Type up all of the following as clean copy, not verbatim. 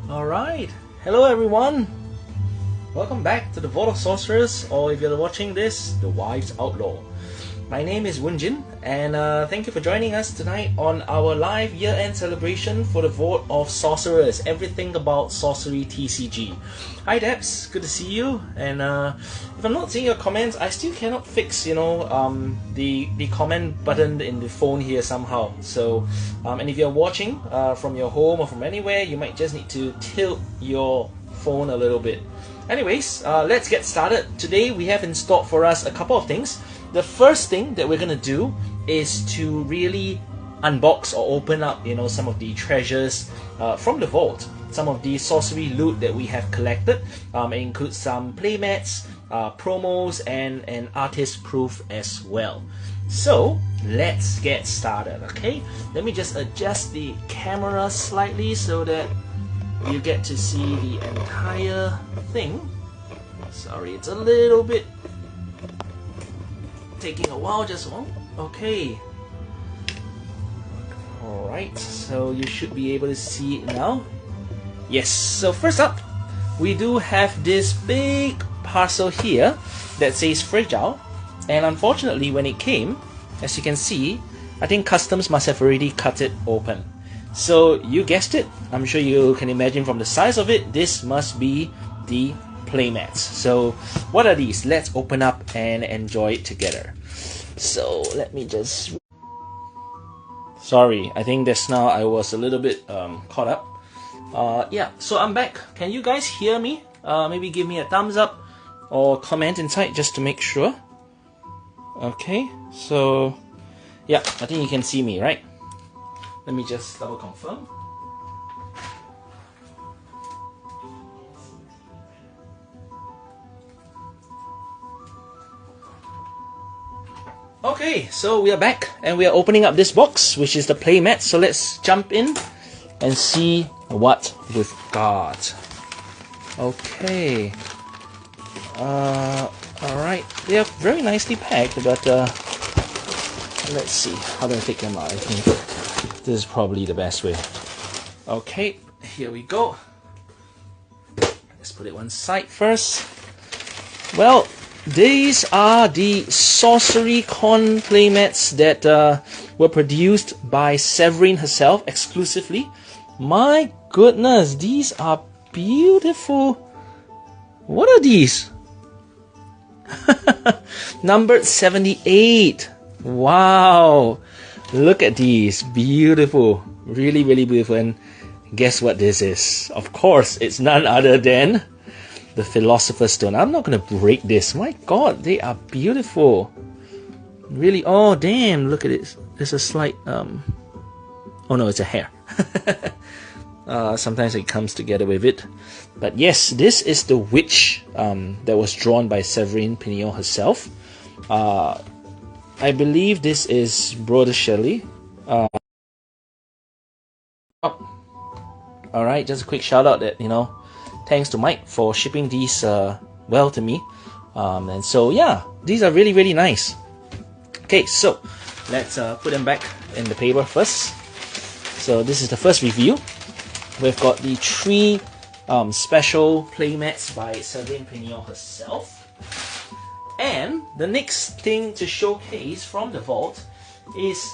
Alright, hello everyone! Welcome back to the Vault of Sorcerers, or if you're watching this, the Wives Outlaw. My name is Woonjin, and thank you for joining us tonight on our live year-end celebration for the Vault of Sorcerers, everything about Sorcery TCG. Hi Debs, good to see you, and if I'm not seeing your comments, I still cannot fix, the comment button in the phone here somehow. So, and if you're watching from your home or from anywhere, you might just need to tilt your phone a little bit. Anyways, let's get started. Today we have in stock for us a couple of things. The first thing that we're gonna do is to really unbox or open up, some of the treasures from the vault. Some of the sorcery loot that we have collected. It includes some playmats, promos, and an artist proof as well. So let's get started. Okay, let me just adjust the camera slightly so that you get to see the entire thing. Sorry, it's a little bit taking a while, just one. Okay. Alright, so you should be able to see it now. Yes, so first up, we do have this big parcel here that says fragile, and unfortunately when it came, as you can see, I think customs must have already cut it open. So you guessed it, I'm sure you can imagine from the size of it, this must be the Playmats. So what are these? Let's open up and enjoy it together. So let me just... Sorry, I think just now I was a little bit caught up. Yeah, so I'm back. Can you guys hear me? Maybe give me a thumbs up or comment inside just to make sure. Okay, so yeah, I think you can see me, right? Let me just double confirm. Okay, so we are back and we are opening up this box, which is the playmat. So let's jump in and see what we've got. Okay. Alright, they are very nicely packed, but let's see. How do I take them out? I think this is probably the best way. Okay, here we go. Let's put it one side first. Well, these are the Sorcery Con playmats that were produced by Severin herself exclusively. My goodness, these are beautiful. What are these? Numbered 78. Wow. Look at these. Beautiful. Really, really beautiful. And guess what this is? Of course, it's none other than the Philosopher's Stone. I'm not going to break this. My god, they are beautiful. Really, oh damn, look at it. There's a slight, oh no, it's a hair. Sometimes it comes together with it. But yes, this is the witch that was drawn by Severin Pinion herself. I believe this is Brother Shelley. Alright, just a quick shout out that, thanks to Mike for shipping these well to me. And so yeah, these are really, really nice. Okay, so let's put them back in the paper first. So this is the first review. We've got the 3 special playmats by Severin Pinion herself. And the next thing to showcase from the vault is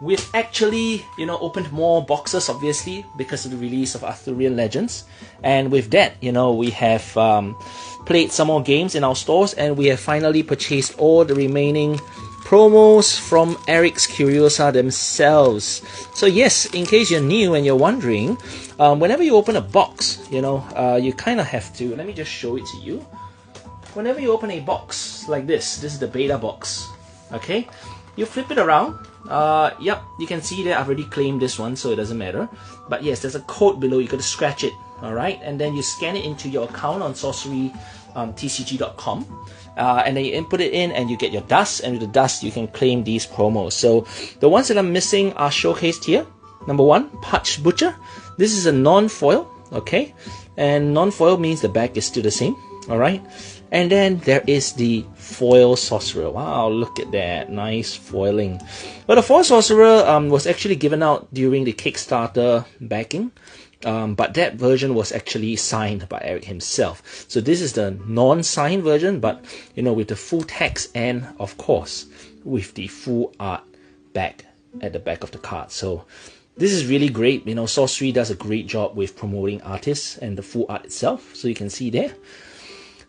we've actually, opened more boxes, obviously, because of the release of Arthurian Legends. And with that, we have played some more games in our stores, and we have finally purchased all the remaining promos from Eric's Curiosa themselves. So yes, in case you're new and you're wondering, whenever you open a box, you kind of have to, let me just show it to you. Whenever you open a box like this is the beta box, okay? You flip it around. Yep, you can see that I've already claimed this one, so it doesn't matter. But yes, there's a code below. You got to scratch it, all right? And then you scan it into your account on Sorcery TCG.com, and then you input it in, and you get your dust. And with the dust, you can claim these promos. So the ones that I'm missing are showcased here. Number 1, Parched Butcher. This is a non-foil, okay? And non-foil means the back is still the same, all right? And then there is the Foil Sorcerer. Wow, look at that. Nice foiling. Well, the Foil Sorcerer was actually given out during the Kickstarter backing. but that version was actually signed by Eric himself. So this is the non-signed version, but you know, with the full text and of course with the full art back at the back of the card. So this is really great. You know, Sorcery does a great job with promoting artists and the full art itself. So you can see there.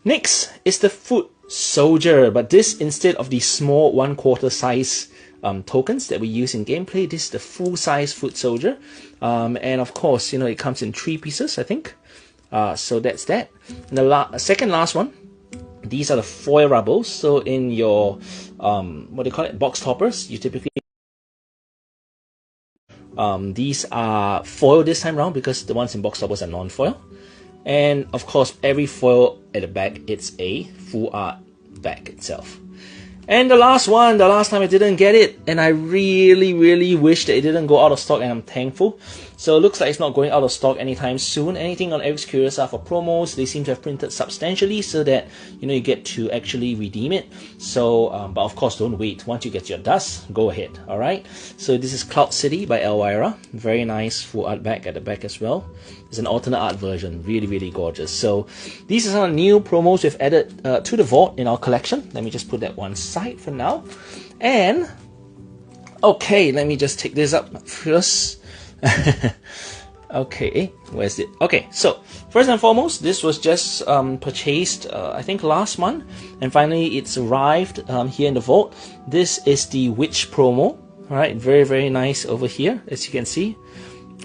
Next is the Foot Soldier, but this, instead of the small 1/4 size tokens that we use in gameplay, this is the full size Foot Soldier. And of course, you know, it comes in 3 pieces, I think. So that's that. And the second last one, these are the foil rubbles. So in your what do you call it, box toppers, you typically these are foil this time around, because the ones in box toppers are non-foil. And of course, every foil at the back, it's a full art back itself. And the last one, the last time I didn't get it, and I really wish that it didn't go out of stock, and I'm thankful. So it looks like it's not going out of stock anytime soon. Anything on Eric's Curious are for promos. They seem to have printed substantially so that, you know, you get to actually redeem it. So, but of course, don't wait. Once you get your dust, go ahead. All right. So this is Cloud City by Elvira. Very nice full art back at the back as well. It's an alternate art version. Really gorgeous. So these are some of the new promos we've added to the vault in our collection. Let me just put that one side for now. And okay, let me just take this up first. Okay, where's it? Okay, so first and foremost, this was just purchased I think last month, and finally it's arrived here in the vault. This is the Witch promo. All right, very nice over here, as you can see.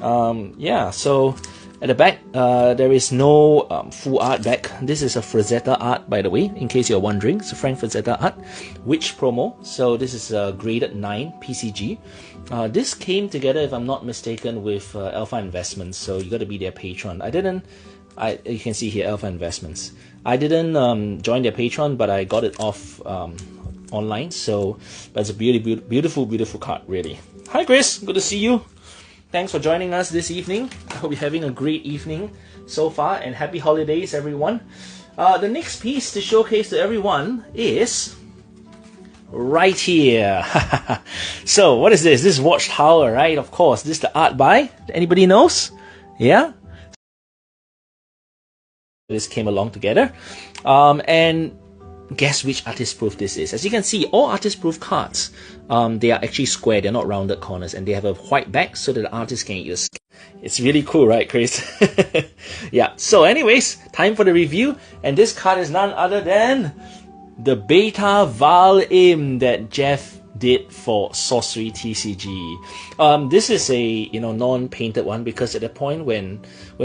Yeah, so at the back, there is no full art back. This is a Frazetta art, by the way, in case you're wondering. It's a Frank Frazetta art, Witch promo. So this is a graded 9 PCG. This came together, if I'm not mistaken, with Alpha Investments. So you got to be their patron. You can see here, Alpha Investments. I didn't join their patron, but I got it off online. So, but it's a beautiful card, really. Hi, Chris. Good to see you. Thanks for joining us this evening. I hope you're having a great evening so far, and happy holidays, everyone. The next piece to showcase to everyone is right here. So, what is this? This is Watchtower, right? Of course. This is the art by, anybody knows? Yeah? This came along together. And guess which artist proof this is. As you can see, all artist proof cards, they are actually square, they're not rounded corners, and they have a white back so that the artist can use. It's really cool, right, Chris? Yeah, so anyways, time for the review, and this card is none other than the Beta Val Im that Jeff did for Sorcery TCG. This is a non-painted one, because at the point when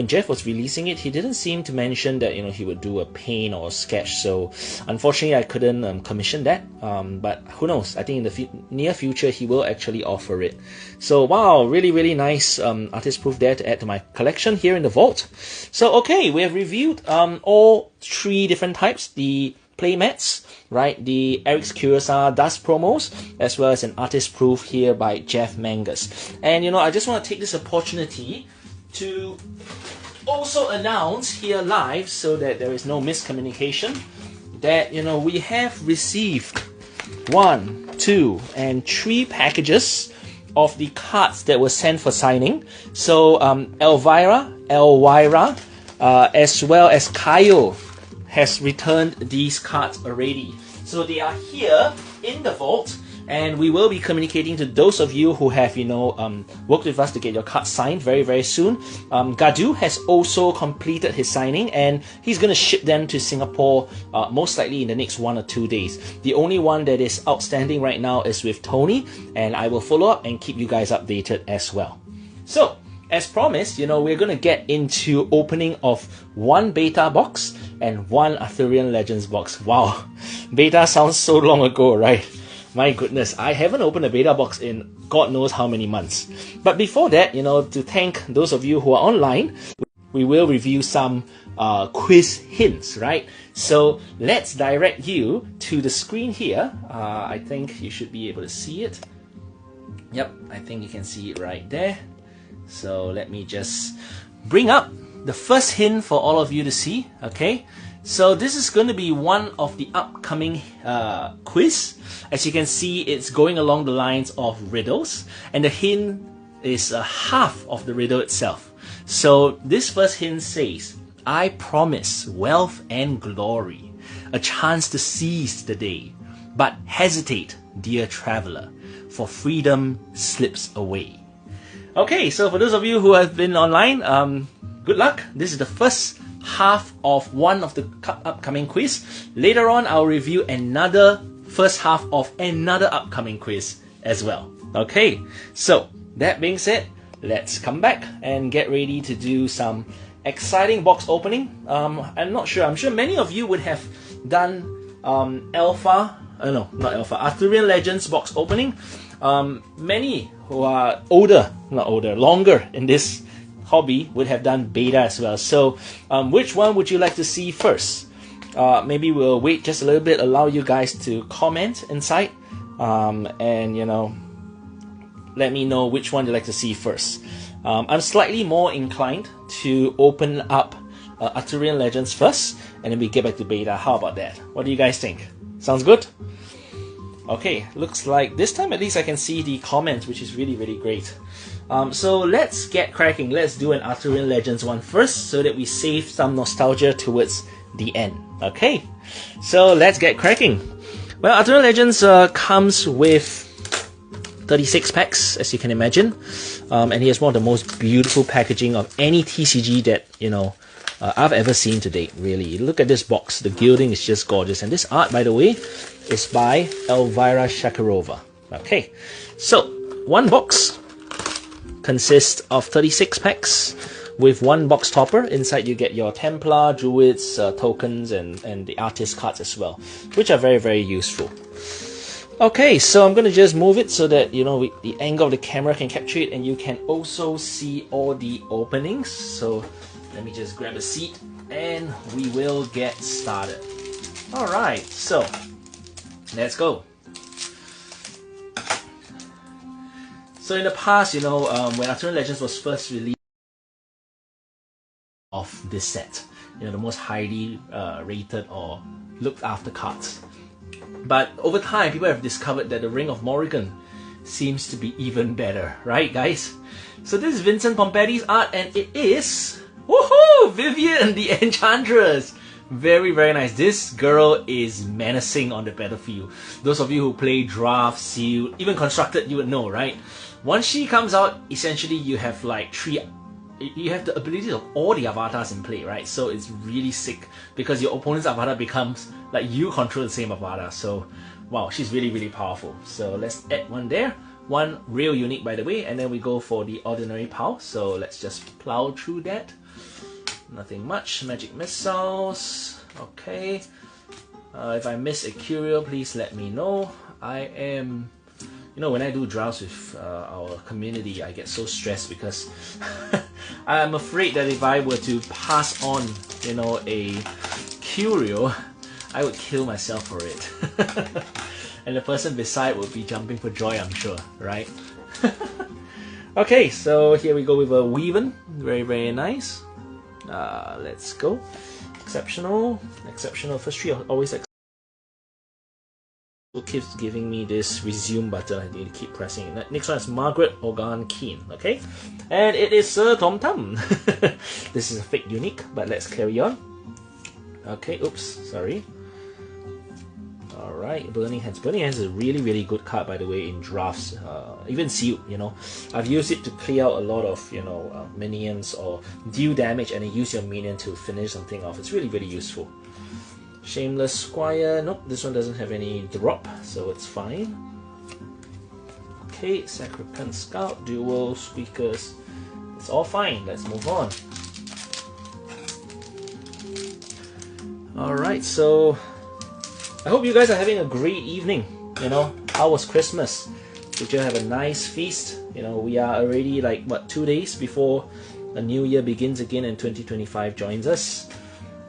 Jeff was releasing it, he didn't seem to mention that he would do a paint or a sketch. So unfortunately, I couldn't commission that. But who knows? I think in the near future he will actually offer it. So wow, really nice artist proof there to add to my collection here in the vault. So okay, we have reviewed all 3 different types: the Playmats, right, the Eric's Curious Dust promos, as well as an artist proof here by Jeff Mangus. And I just want to take this opportunity to also announce here live, so that there is no miscommunication, that we have received 1, 2, and 3 packages of the cards that were sent for signing. So Elvira, as well as Kaio has returned these cards already. So they are here in the vault, and we will be communicating to those of you who have, worked with us to get your cards signed very soon. Gadu has also completed his signing, and he's going to ship them to Singapore most likely in the next 1 or 2 days. The only one that is outstanding right now is with Tony, and I will follow up and keep you guys updated as well. So, as promised, we're going to get into opening of 1 beta box and 1 Arthurian Legends box. Wow, beta sounds so long ago, right? My goodness, I haven't opened a beta box in God knows how many months. But before that, to thank those of you who are online, we will review some quiz hints, right? So let's direct you to the screen here. I think you should be able to see it. Yep, I think you can see it right there. So let me just bring up the first hint for all of you to see, okay? So this is going to be one of the upcoming quiz. As you can see, it's going along the lines of riddles, and the hint is half of the riddle itself. So this first hint says, I promise wealth and glory, a chance to seize the day. But hesitate, dear traveler, for freedom slips away. Okay, so for those of you who have been online, good luck. This is the first half of one of the upcoming quiz. Later on, I'll review another first half of another upcoming quiz as well. Okay, so that being said, let's come back and get ready to do some exciting box opening. I'm not sure. I'm sure many of you would have done Arthurian Legends box opening. Many who are longer in this hobby would have done beta as well. So which one would you like to see first? Maybe we'll wait just a little bit, allow you guys to comment inside, and let me know which one you'd like to see first. I'm slightly more inclined to open up Arthurian Legends first, and then we get back to beta. How about that? What do you guys think? Sounds good? Okay, looks like this time at least I can see the comments, which is really, really great. So let's get cracking. Let's do an Arthurian Legends one first, so that we save some nostalgia towards the end. Okay, so let's get cracking. Well, Arthurian Legends comes with 36 packs, as you can imagine, and he has one of the most beautiful packaging of any TCG that I've ever seen to date. Really, look at this box. The gilding is just gorgeous, and this art, by the way, is by Elvira Shakarova. Okay, so one box consists of 36 packs with one box topper. Inside you get your Templar, Druids, tokens, and the artist cards as well, which are very, very useful. Okay, so I'm going to just move it so that the angle of the camera can capture it, and you can also see all the openings. So let me just grab a seat and we will get started. Alright, so let's go. So in the past, when Arthurian Legends was first released of this set, the most highly rated or looked after cards. But over time, people have discovered that the Ring of Morrigan seems to be even better, right guys? So this is Vincent Pompetti's art, and it is, woohoo, Vivian the Enchantress. Very, very nice. This girl is menacing on the battlefield. Those of you who play Draft, Sealed, even Constructed, you would know, right? Once she comes out, essentially you have like you have the ability of all the avatars in play, right? So it's really sick because your opponent's avatar becomes like you control the same avatar. So wow, she's really, really powerful. So let's add one there. One real unique, by the way, and then we go for the ordinary POW. So let's just plow through that. Nothing much. Magic missiles. Okay. If I miss a curio, please let me know. I am, when I do drafts with our community, I get so stressed because I'm afraid that if I were to pass on, a curio, I would kill myself for it. And the person beside would be jumping for joy, I'm sure, right? Okay, so here we go with a Weaven. Very, very nice. Let's go. Exceptional. First three are always exceptional. It keeps giving me this resume button. I need to keep pressing it. Next one is Margaret Organ Keen. Okay, and it is Sir Tom Thumb. This is a fake unique, but let's carry on. Okay, oops, sorry. Alright, Burning Hands. Burning Hands is a really, really good card, by the way, in drafts. Even sealed, I've used it to clear out a lot of, minions or deal damage, and then use your minion to finish something off. It's really, really useful. Shameless Squire. Nope, this one doesn't have any drop, so it's fine. Okay, Sacropan Scout, Dual, Speakers. It's all fine. Let's move on. Alright, so I hope you guys are having a great evening. How was Christmas? Did you have a nice feast? We are already like, 2 days before a new year begins again and 2025 joins us.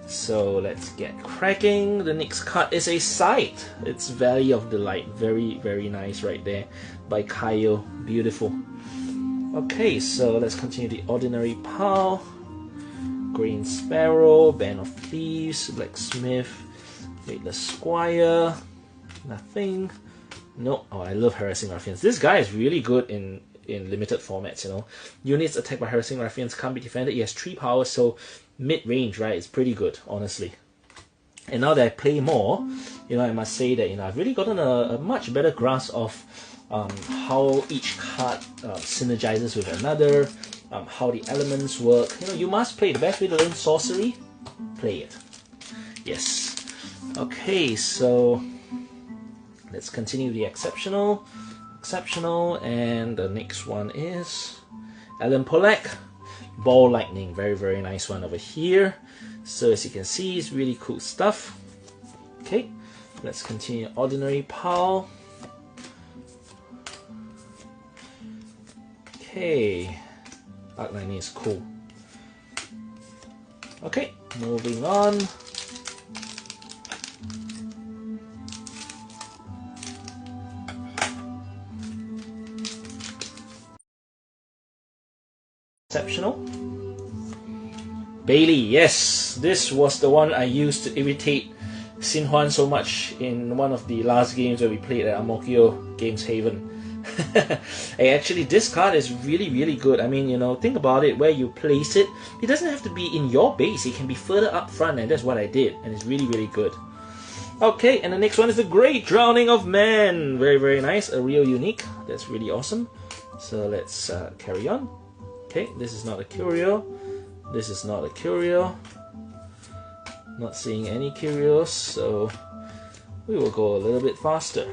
So let's get cracking. The next card is a Sight. It's Valley of Delight. Very, very nice right there by Kaio. Beautiful. Okay, so let's continue the ordinary POW. Green Sparrow, Band of Thieves, Blacksmith, Faithless Squire, nothing. No, oh, I love Harassing Ruffians. This guy is really good in in limited formats, you know. Units attacked by harassing ruffians can't be defended. It has 3 powers, so mid-range, right? It's pretty good, honestly. And now that I play more, you know, I must say that, you know, I've really gotten a much better grasp of how each card synergizes with another, how the elements work. You know, you must play. The best way to learn sorcery, play it. Yes. Okay, so let's continue the exceptional, and the next one is Alan Polak, Ball Lightning. Very, very nice one over here. So as you can see, it's really cool stuff. Okay, let's continue Ordinary Pal. Okay, Dark Lightning is cool. Okay, moving on. Exceptional. Bailey, yes, this was the one I used to irritate Xin Huan so much in one of the last games where we played at Amokyo Games Haven. Hey, actually, this card is really, really good. I mean, you know, think about it, where you place it. It doesn't have to be in your base, it can be further up front, and that's what I did, and it's really, really good. Okay, and the next one is the Great Drowning of Man. Very, very nice, a real unique. That's really awesome. So let's carry on. Okay, this is not a curio. This is not a curio. Not seeing any curios, so we will go a little bit faster.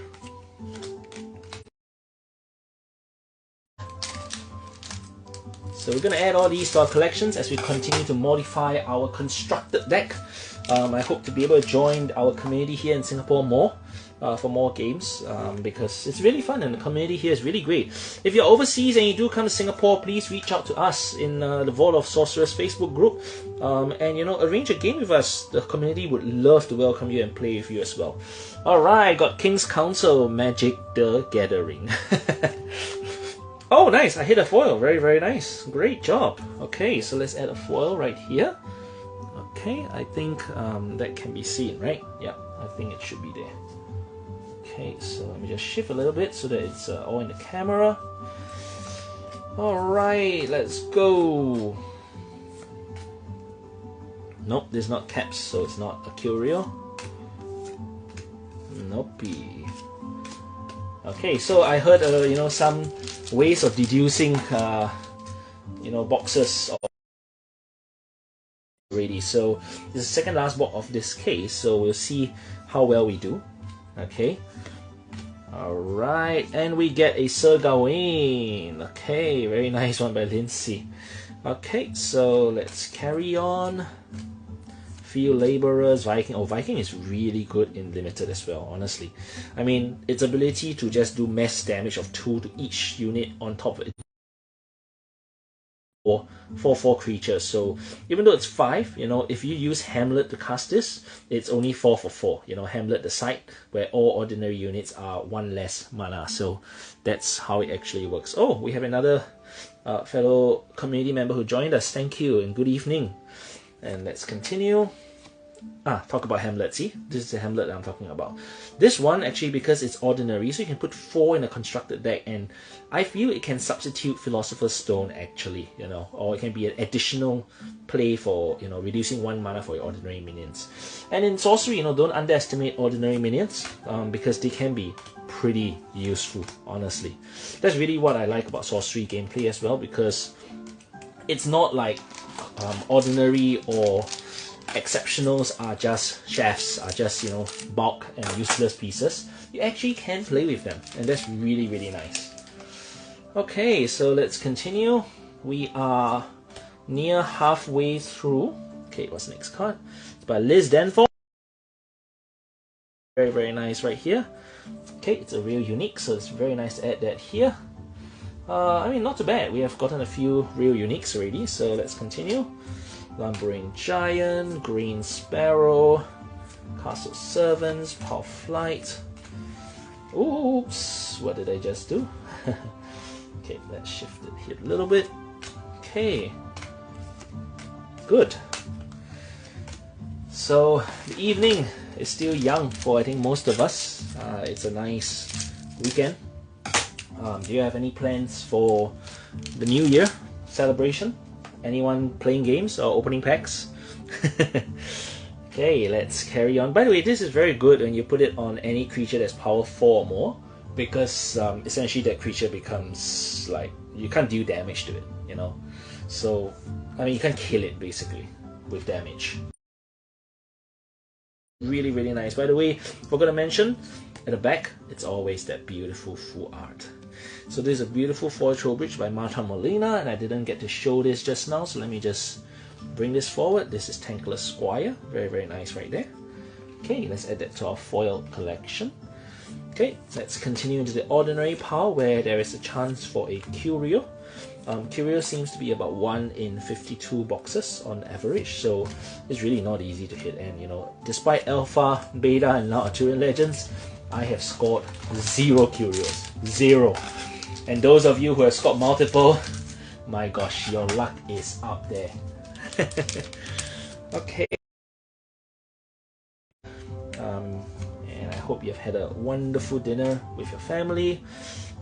So we're going to add all these to our collections as we continue to modify our constructed deck. I hope to be able to join our community here in Singapore more for more games because it's really fun and the community here is really great. If you're overseas and you do come to Singapore, please reach out to us in the Vault of Sorcerers Facebook group and, you know, arrange a game with us. The community would love to welcome you and play with you as well. Alright, got King's Council Magic the Gathering. Oh, nice! I hit a foil. Very, very nice. Great job. Okay, so let's add a foil right here. Okay, I think that can be seen, right? Yeah, I think it should be there. Okay, so let me just shift a little bit so that it's all in the camera. Alright, let's go. Nope, this is not caps, so it's not a curio. Nope. Okay, so I heard you know, some ways of deducing you know, boxes already. So this is the second last box of this case, so we'll see how well we do. Okay. Alright, and we get a Sir Gawain. Okay, very nice one by Lindsay. Okay, so let's carry on. Field Laborers, Viking. Oh, Viking is really good in limited as well, honestly. I mean, its ability to just do mass damage of 2 to each unit on top of it. Or 4/4 creatures. So even though it's 5, you know, if you use Hamlet to cast this, it's only 4 for 4. You know, Hamlet the site where all ordinary units are 1 less mana. So that's how it actually works. Oh, we have another fellow community member who joined us. Thank you and good evening. And let's continue. Talk about Hamlet. See, this is the Hamlet that I'm talking about. This one, actually, because it's ordinary, so you can put 4 in a constructed deck, and I feel it can substitute Philosopher's Stone, actually, you know, or it can be an additional play for, you know, reducing 1 mana for your ordinary minions. And in Sorcery, you know, don't underestimate ordinary minions, because they can be pretty useful, honestly. That's really what I like about Sorcery gameplay as well, because it's not like ordinary or exceptionals are just shafts, are just, you know, bulk and useless pieces. You actually can play with them, and that's really, really nice. Okay, so let's continue. We are near halfway through. Okay, what's the next card? It's by Liz Danforth. Very, very nice right here. Okay, it's a real unique, so it's very nice to add that here. I mean, not too bad. We have gotten a few real uniques already, so let's continue. Lumbering Giant, Green Sparrow, Castle Servants, Power Flight. Oops, what did I just do? Okay, let's shift it here a little bit. Okay, good. So the evening is still young for, I think, most of us. It's a nice weekend. Do you have any plans for the New Year celebration? Anyone playing games or opening packs? Okay, let's carry on. By the way, this is very good when you put it on any creature that's power 4 or more, because essentially that creature becomes like, you can't do damage to it, you know? So, I mean, you can't kill it basically with damage. Really, really nice. By the way, forgot to mention, at the back, it's always that beautiful full art. So this is a beautiful foil Trowbridge by Marta Molina, and I didn't get to show this just now, so let me just bring this forward. This is Tankless Squire, very, very nice right there. Okay, let's add that to our foil collection. Okay, let's continue into the ordinary pile where there is a chance for a Curio. Curio seems to be about 1 in 52 boxes on average, so it's really not easy to hit. And you know, despite Alpha, Beta, and now Arthurian Legends, I have scored 0 Curios. 0. And those of you who have scored multiple, my gosh, your luck is up there. Okay. And I hope you've had a wonderful dinner with your family.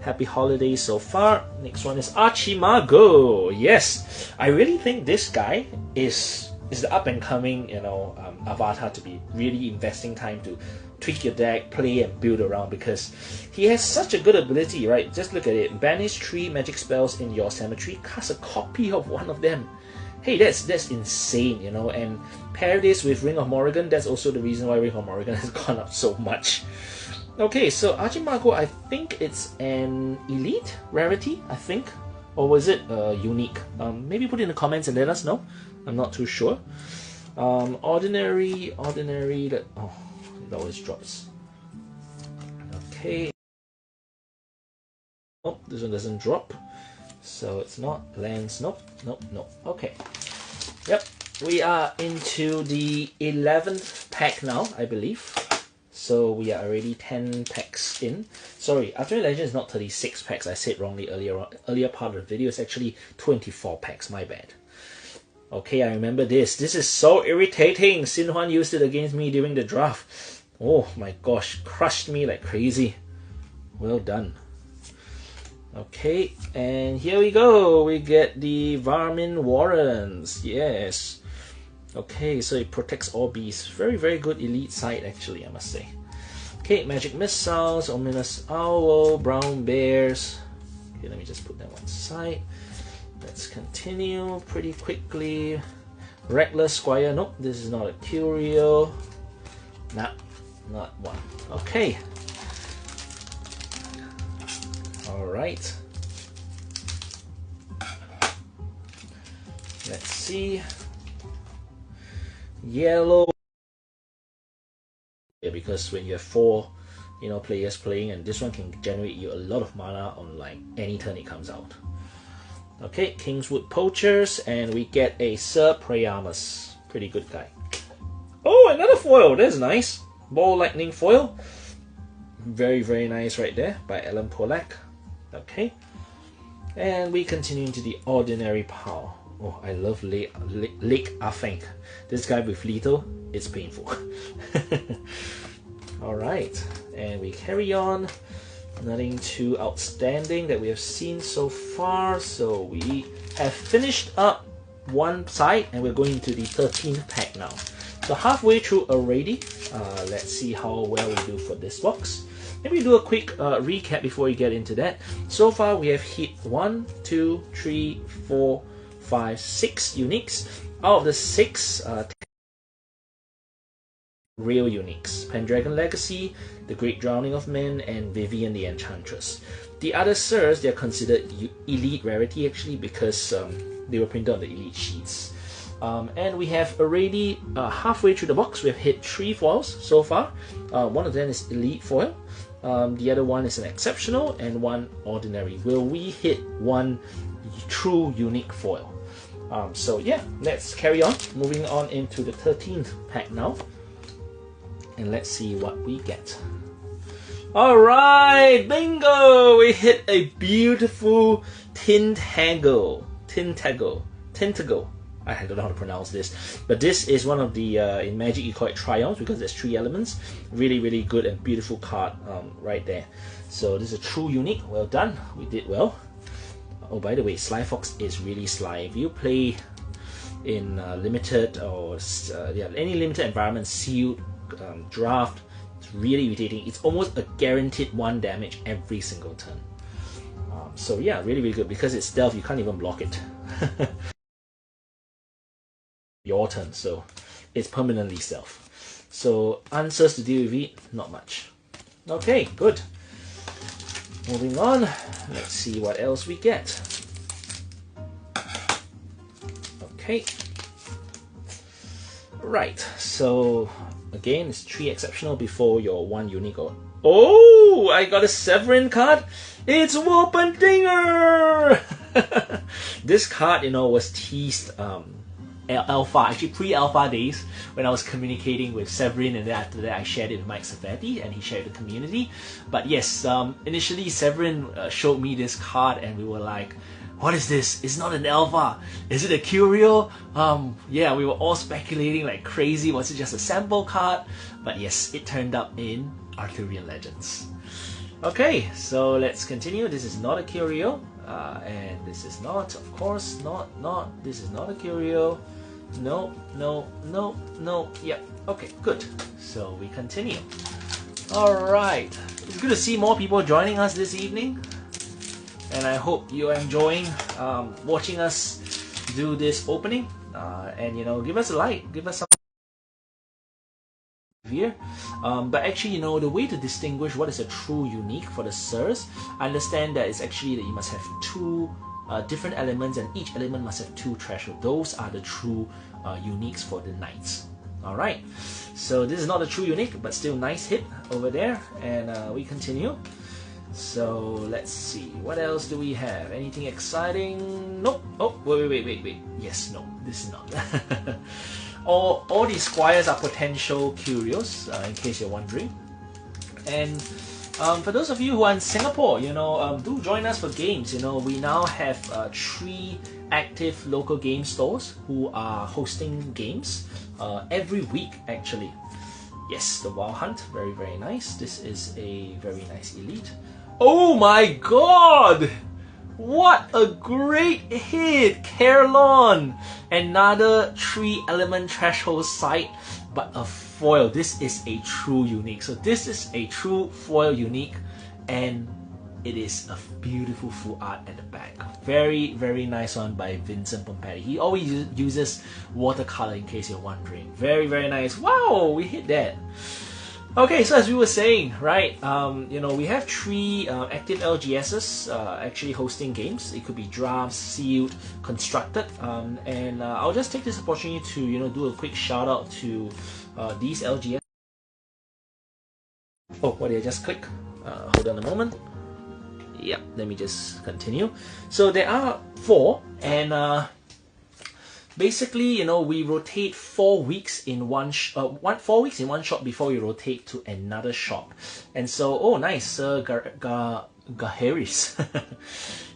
Happy holidays so far. Next one is Archimago. Yes, I really think this guy is the up and coming, you know, avatar to be really investing time to tweak your deck, play and build around, because he has such a good ability, right? Just look at it. Banish 3 magic spells in your cemetery, cast a copy of one of them. Hey, that's insane, you know. And pair this with Ring of Morrigan. That's also the reason why Ring of Morrigan has gone up so much. Okay, so Archimago, I think it's an elite rarity, I think, or was it unique? Maybe put it in the comments and let us know. I'm not too sure. Ordinary. That, oh, it always drops. Okay. Oh, this one doesn't drop. So it's not lands. Nope. Okay. Yep. We are into the 11th pack now, I believe. So we are already 10 packs in. Sorry, Arthurian Legends is not 36 packs. I said wrongly earlier part of the video. It's actually 24 packs. My bad. Okay, I remember this. This is so irritating. Xin Huan used it against me during the draft. Oh my gosh, crushed me like crazy. Well done. Okay, and here we go. We get the Varmin Warrens. Yes. Okay, so it protects all beasts. Very, very good elite side actually, I must say. Okay, Magic Missiles, Ominous Owl, Brown Bears. Okay, let me just put that one aside. Let's continue pretty quickly. Reckless Squire. Nope, this is not a Curio. Nah, not one. Okay. Alright. Let's see. Yellow. Yeah, because when you have 4, you know, players playing, and this one can generate you a lot of mana on like any turn it comes out. Okay, Kingswood Poachers, and we get a Sir Priamus. Pretty good guy. Oh, another foil. That's nice. Ball Lightning foil. Very, very nice right there by Alan Polak. Okay. And we continue into the ordinary pile. Oh, I love Lake Afeng. This guy with lethal, it's painful. Alright, and we carry on. Nothing too outstanding that we have seen so far. So we have finished up one side and we're going into the 13th pack now. So halfway through already. Let's see how well we do for this box. Maybe do a quick recap before we get into that. So far we have hit 1, 2, 3, 4, 5, 6 uniques. Out of the 6, real uniques: Pendragon Legacy, The Great Drowning of Men, and Vivian the Enchantress. The other Sirs, they're considered elite rarity actually, because they were printed on the elite sheets. And we have already halfway through the box. We have hit 3 foils so far. One of them is elite foil, the other one is an exceptional, and 1 ordinary. Will we hit 1 true unique foil? So yeah, let's carry on. Moving on into the 13th pack now. And let's see what we get. Alright, bingo! We hit a beautiful Tentacle. I don't know how to pronounce this, but this is one of the in Magic you call it triumphs because there's 3 elements. Really, really good and beautiful card right there. So this is a true unique. Well done, we did well. Oh, by the way, Sly Fox is really sly. If you play in limited or any limited environment, sealed, draft, it's really irritating. It's almost a guaranteed 1 damage every single turn. So yeah, really, really good. Because it's stealth, you can't even block it. Your turn, so it's permanently stealth. So answers to deal with it, not much. Okay, good. Moving on, let's see what else we get. Okay. Right, so again, it's 3 exceptional before your 1 unique. Oh, I got a Severin card. It's Whoopin' This card, you know, was teased alpha, actually pre-alpha days, when I was communicating with Severin, and then after that I shared it with Mike Savati and he shared it with the community. But yes, initially Severin showed me this card and we were like, what is this? It's not an alpha. Is it a curio? Yeah, we were all speculating like crazy. Was it just a sample card? But yes, it turned up in Arthurian Legends. Okay, so let's continue. This is not a curio, and this is not, of course, this is not a curio. No. Yep. Okay, good. So we continue. Alright, it's good to see more people joining us this evening, and I hope you are enjoying watching us do this opening. And you know, give us a like, give us some here. But actually, you know, the way to distinguish what is a true unique for the Sirs, I understand that it's actually that you must have 2 different elements, and each element must have 2 thresholds. Those are the true uniques for the knights. Alright, so this is not a true unique, but still nice hit over there, and we continue. So let's see, what else do we have? Anything exciting? Nope. Oh, wait. Yes, no, this is not. All these squires are potential curios, in case you're wondering. And for those of you who are in Singapore, you know, do join us for games. You know, we now have 3 active local game stores who are hosting games every week, actually. Yes, the Wild Hunt, very, very nice. This is a very nice elite. Oh my god! What a great hit! Carlon! Another 3 element threshold site, but a foil. This is a true unique. So this is a true foil unique, and it is a beautiful full art at the back. Very, very nice one by Vincent Pompetti. He always uses watercolor, in case you're wondering. Very, very nice. Wow, we hit that. Okay, so as we were saying, right, you know, we have 3 active LGSs actually hosting games. It could be drafts, sealed, constructed, and I'll just take this opportunity to, you know, do a quick shout out to these LGS. Oh, what did I just click? Hold on a moment. Yep, let me just continue. So there are 4, and basically, you know, we rotate 4 weeks in 4 weeks in one shop before we rotate to another shop. And so, oh nice, Gaheris.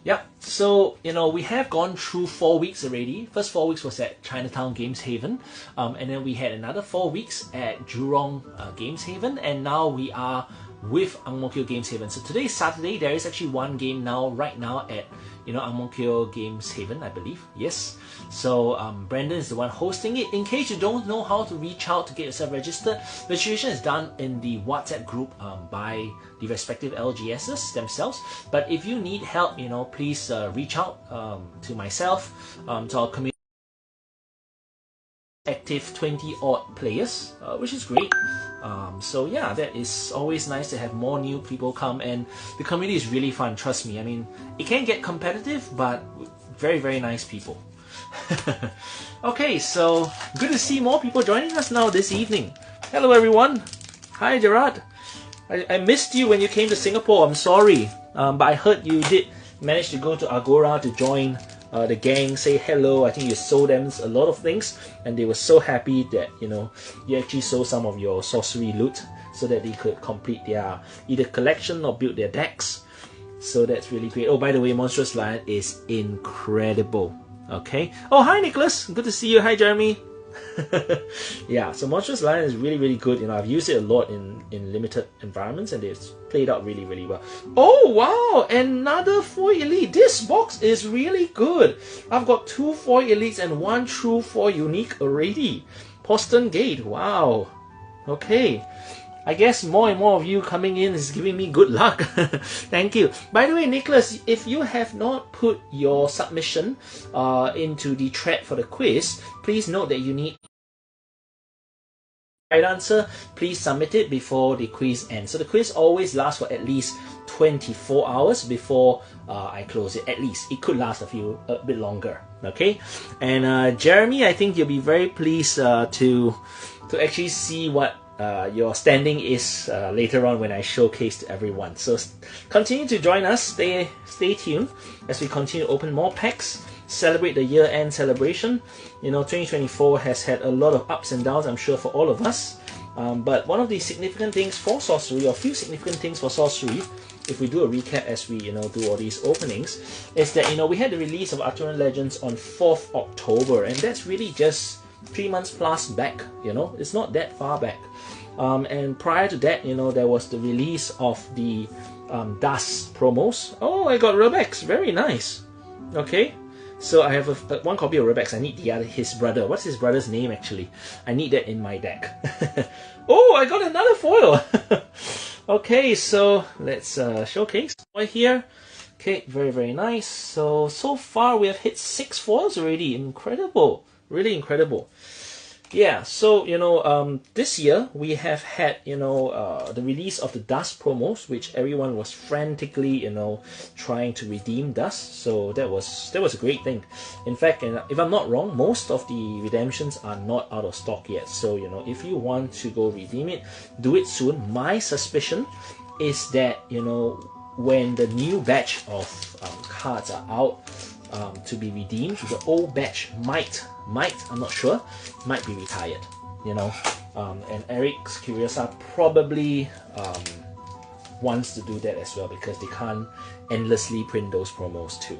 Yep, so, you know, we have gone through 4 weeks already. First 4 weeks was at Chinatown Games Haven, and then we had another 4 weeks at Jurong Games Haven, and now we are with Ang Mo Kio Games Haven. So today is Saturday. There is actually 1 game now, right now, at, you know, Ang Mo Kio Games Haven, I believe. Yes. So Brandon is the one hosting it. In case you don't know how to reach out to get yourself registered, registration is done in the WhatsApp group by the respective LGSs themselves. But if you need help, you know, please reach out to myself, to our community. Active 20 odd players, which is great. So yeah, that is always nice to have more new people come, and the community is really fun, trust me. I mean, it can get competitive, but very, very nice people. Okay, so good to see more people joining us now this evening. Hello everyone. Hi Gerard. I missed you when you came to Singapore, I'm sorry. But I heard you did manage to go to Agora to join the gang, say hello. I think you sold them a lot of things, and they were so happy that, you know, you actually sold some of your sorcery loot so that they could complete their either collection or build their decks. So that's really great. Oh, by the way, Monstrous Lion is incredible. Okay. Oh, hi Nicholas. Good to see you. Hi Jeremy. Yeah, so Monstrous Lion is really, really good. You know, I've used it a lot in limited environments, and it's played out really, really well. Oh wow, another foil elite. This box is really good. I've got 2 foil elites and 1 true foil unique already. Poston Gate. Wow. Okay. I guess more and more of you coming in is giving me good luck. Thank you. By the way, Nicholas, if you have not put your submission into the thread for the quiz, please note that you need right answer. Please submit it before the quiz ends. So the quiz always lasts for at least 24 hours before I close it. At least it could last a bit longer. Okay, and Jeremy, I think you'll be very pleased to actually see what your standing is later on when I showcase to everyone. So continue to join us, stay tuned as we continue to open more packs, celebrate the year-end celebration. You know, 2024 has had a lot of ups and downs, I'm sure, for all of us. But one of the significant things for Sorcery, or a few significant things for Sorcery, if we do a recap as we do all these openings, is that we had the release of Arthurian Legends on 4th October, and that's really just 3 months plus back. It's not that far back. And prior to that, there was the release of the Dust promos. Oh, I got Rebex, very nice. Okay, so I have one copy of Rebex. I need his brother. What's his brother's name actually? I need that in my deck. Oh, I got another foil. Okay, so let's showcase right here. Okay, very, very nice. So far we have hit 6 foils already. Incredible, really incredible. Yeah, so this year we have had the release of the Dust promos, which everyone was frantically trying to redeem Dust. So that was a great thing. In fact, if I'm not wrong, most of the redemptions are not out of stock yet. So if you want to go redeem it, do it soon. My suspicion is that when the new batch of cards are out to be redeemed, the old batch might, I'm not sure, might be retired, and Eric's Curiosa probably wants to do that as well, because they can't endlessly print those promos too.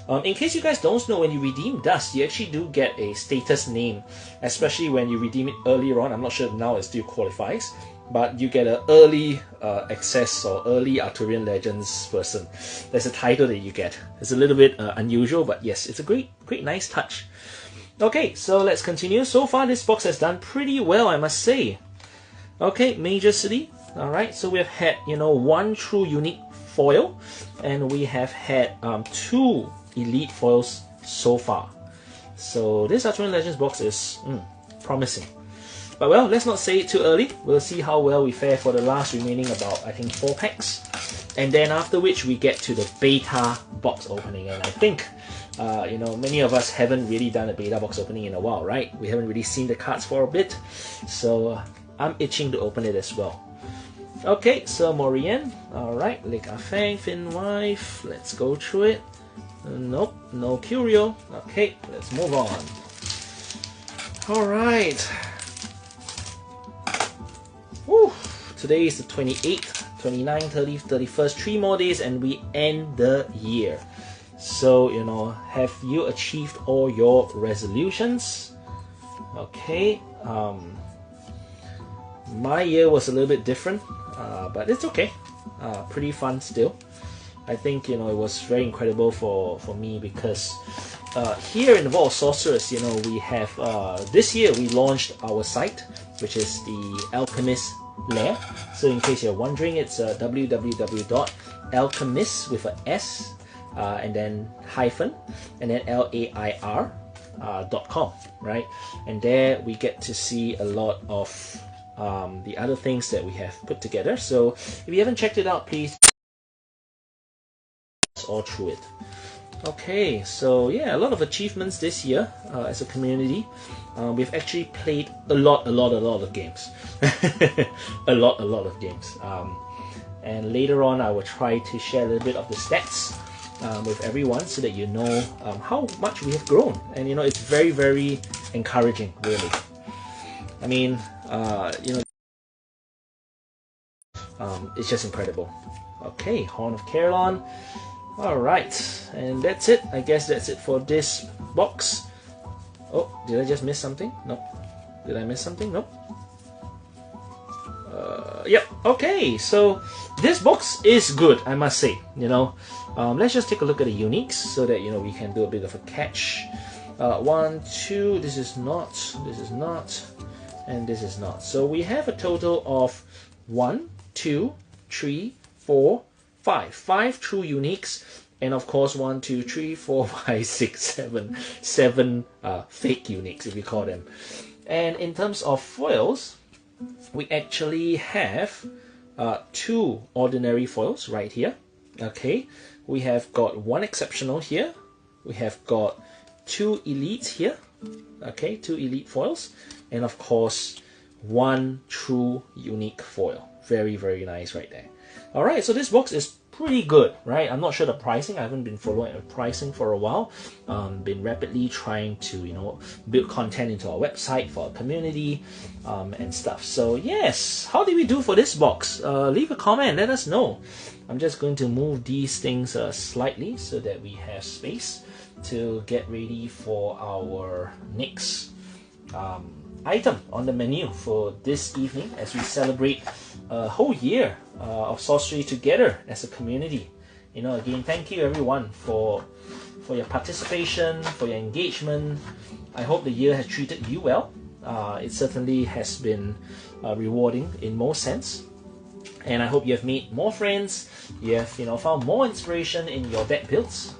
In case you guys don't know, when you redeem Dust, you actually do get a status name, especially when you redeem it earlier on. I'm not sure now it still qualifies, but you get an early access or early Arthurian Legends person. There's a title that you get. It's a little bit unusual, but yes, it's a great, nice touch. Okay, so let's continue. So far, this box has done pretty well, I must say. Okay, Major City. All right, so we have had 1 true unique foil, and we have had 2 elite foils so far. So this Arthurian Legends box is promising. But well, let's not say it too early. We'll see how well we fare for the last remaining about, I think, 4 packs. And then after which we get to the beta box opening. And I think, many of us haven't really done a beta box opening in a while, right? We haven't really seen the cards for a bit. So I'm itching to open it as well. Okay, so Morian. Alright, Lake Afang, Finwife. Let's go through it. Nope, no Curio. Okay, let's move on. Alright. Woo. Today is the 28th, 29th, 30th, 31st. 3 more days and we end the year. So, have you achieved all your resolutions? Okay. My year was a little bit different, but it's okay. Pretty fun still. I think it was very incredible for me, because here in the Vault of Sorcerers, we have this year we launched our site, which is the Alchemist Lair. So in case you're wondering, it's www.alchemist with a S and then hyphen and then LAIR.com, right? And there we get to see a lot of the other things that we have put together. So if you haven't checked it out, please all through it. Okay, so yeah, a lot of achievements this year as a community. We've actually played a lot of games. a lot of games. And later on I will try to share a little bit of the stats with everyone, so that you know how much we have grown. And it's very, very encouraging, really. I mean, it's just incredible. Okay, Horn of Carillon. Alright, and that's it. I guess that's it for this box. Oh, did I just miss something? Nope. Did I miss something? Nope. Yep, okay, so this box is good, I must say, you know. Let's just take a look at the uniques so that, you know, we can do a bit of a catch. 1, 2, this is not, and this is not. So we have a total of 1, 2, 3, 4, 5. 5 true uniques, and of course 1, 2, 3, 4, 5, 6, 7, 7 fake uniques, if you call them. And in terms of foils, we actually have 2 ordinary foils right here. Okay, we have got 1 exceptional here. We have got 2 elites here. Okay, 2 elite foils, and of course 1 true unique foil. Very, very nice right there. All right, so this box is pretty good, right? I'm not sure the pricing. I haven't been following the pricing for a while. Been rapidly trying to, you know, build content into our website for our community and stuff. So yes, how did we do for this box? Leave a comment, let us know. I'm just going to move these things slightly so that we have space to get ready for our next item on the menu for this evening as we celebrate a whole year of sorcery together as a community. You know, again, thank you everyone for your participation, for your engagement. I hope the year has treated you well. It certainly has been rewarding in most sense, and I hope you have made more friends. You have, you know, found more inspiration in your deck builds.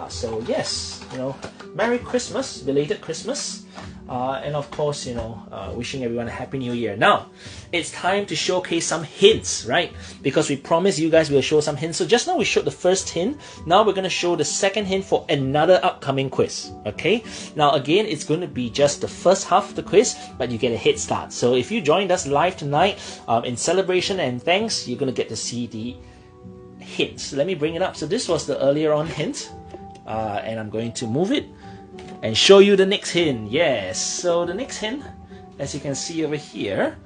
So yes, you know, Merry Christmas, belated Christmas, and of course, you know, wishing everyone a Happy New Year. Now, it's time to showcase some hints, right? Because we promised you guys we'll show some hints. So just now we showed the first hint. Now we're going to show the second hint for another upcoming quiz, okay? Now again, it's going to be just the first half of the quiz, but you get a head start. So if you joined us live tonight in celebration and thanks, you're going to get to see the hints. Let me bring it up. So this was the earlier on hint. And I'm going to move it and show you the next hint. Yes, so the next hint, as you can see over here,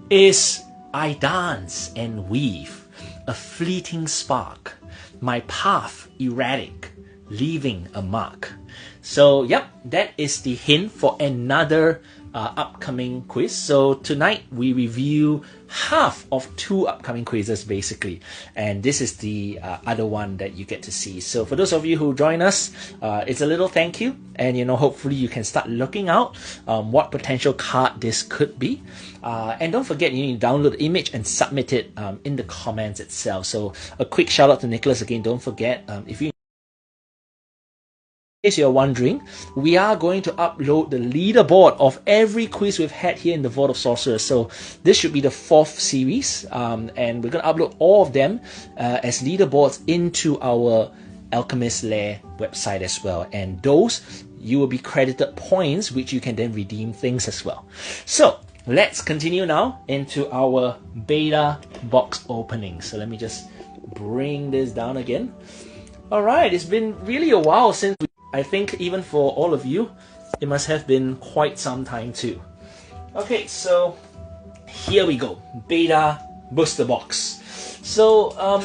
is I dance and weave, a fleeting spark, my path erratic, leaving a mark. So yep, that is the hint for another upcoming quiz. So tonight we review half of 2 upcoming quizzes basically, and this is the other one that you get to see. So for those of you who join us, it's a little thank you, and you know, hopefully you can start looking out what potential card this could be, and don't forget you need to download the image and submit it in the comments itself. So a quick shout out to Nicholas again. Don't forget, if you in case you're wondering, we are going to upload the leaderboard of every quiz we've had here in the Vault of Sorcerers. So this should be the 4th series, and we're going to upload all of them as leaderboards into our Alchemist Lair website as well. And those, you will be credited points, which you can then redeem things as well. So let's continue now into our beta box opening. So let me just bring this down again. Alright, it's been really a while since I think even for all of you, it must have been quite some time too. Okay, so here we go. Beta Booster Box. So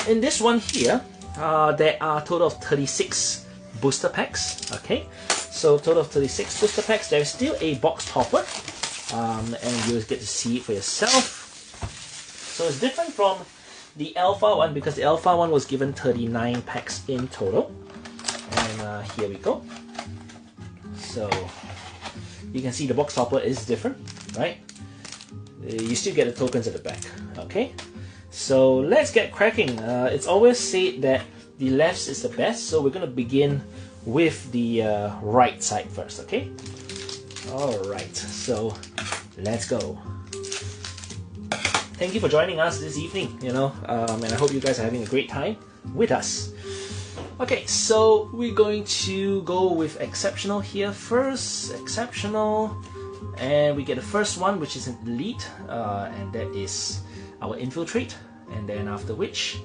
in this one here, there are a total of 36 booster packs. Okay, so total of 36 booster packs. There's still a box topper, and you'll get to see it for yourself. So it's different from the alpha one because the alpha one was given 39 packs in total. And here we go. So you can see the box topper is different, right? You still get the tokens at the back. Okay, so let's get cracking. It's always said that the left is the best, so we're going to begin with the right side first. Okay, all right, so let's go. Thank you for joining us this evening, you know, and I hope you guys are having a great time with us. Okay, so we're going to go with exceptional here first. Exceptional, and we get the first one, which is an elite, and that is our infiltrate. And then after which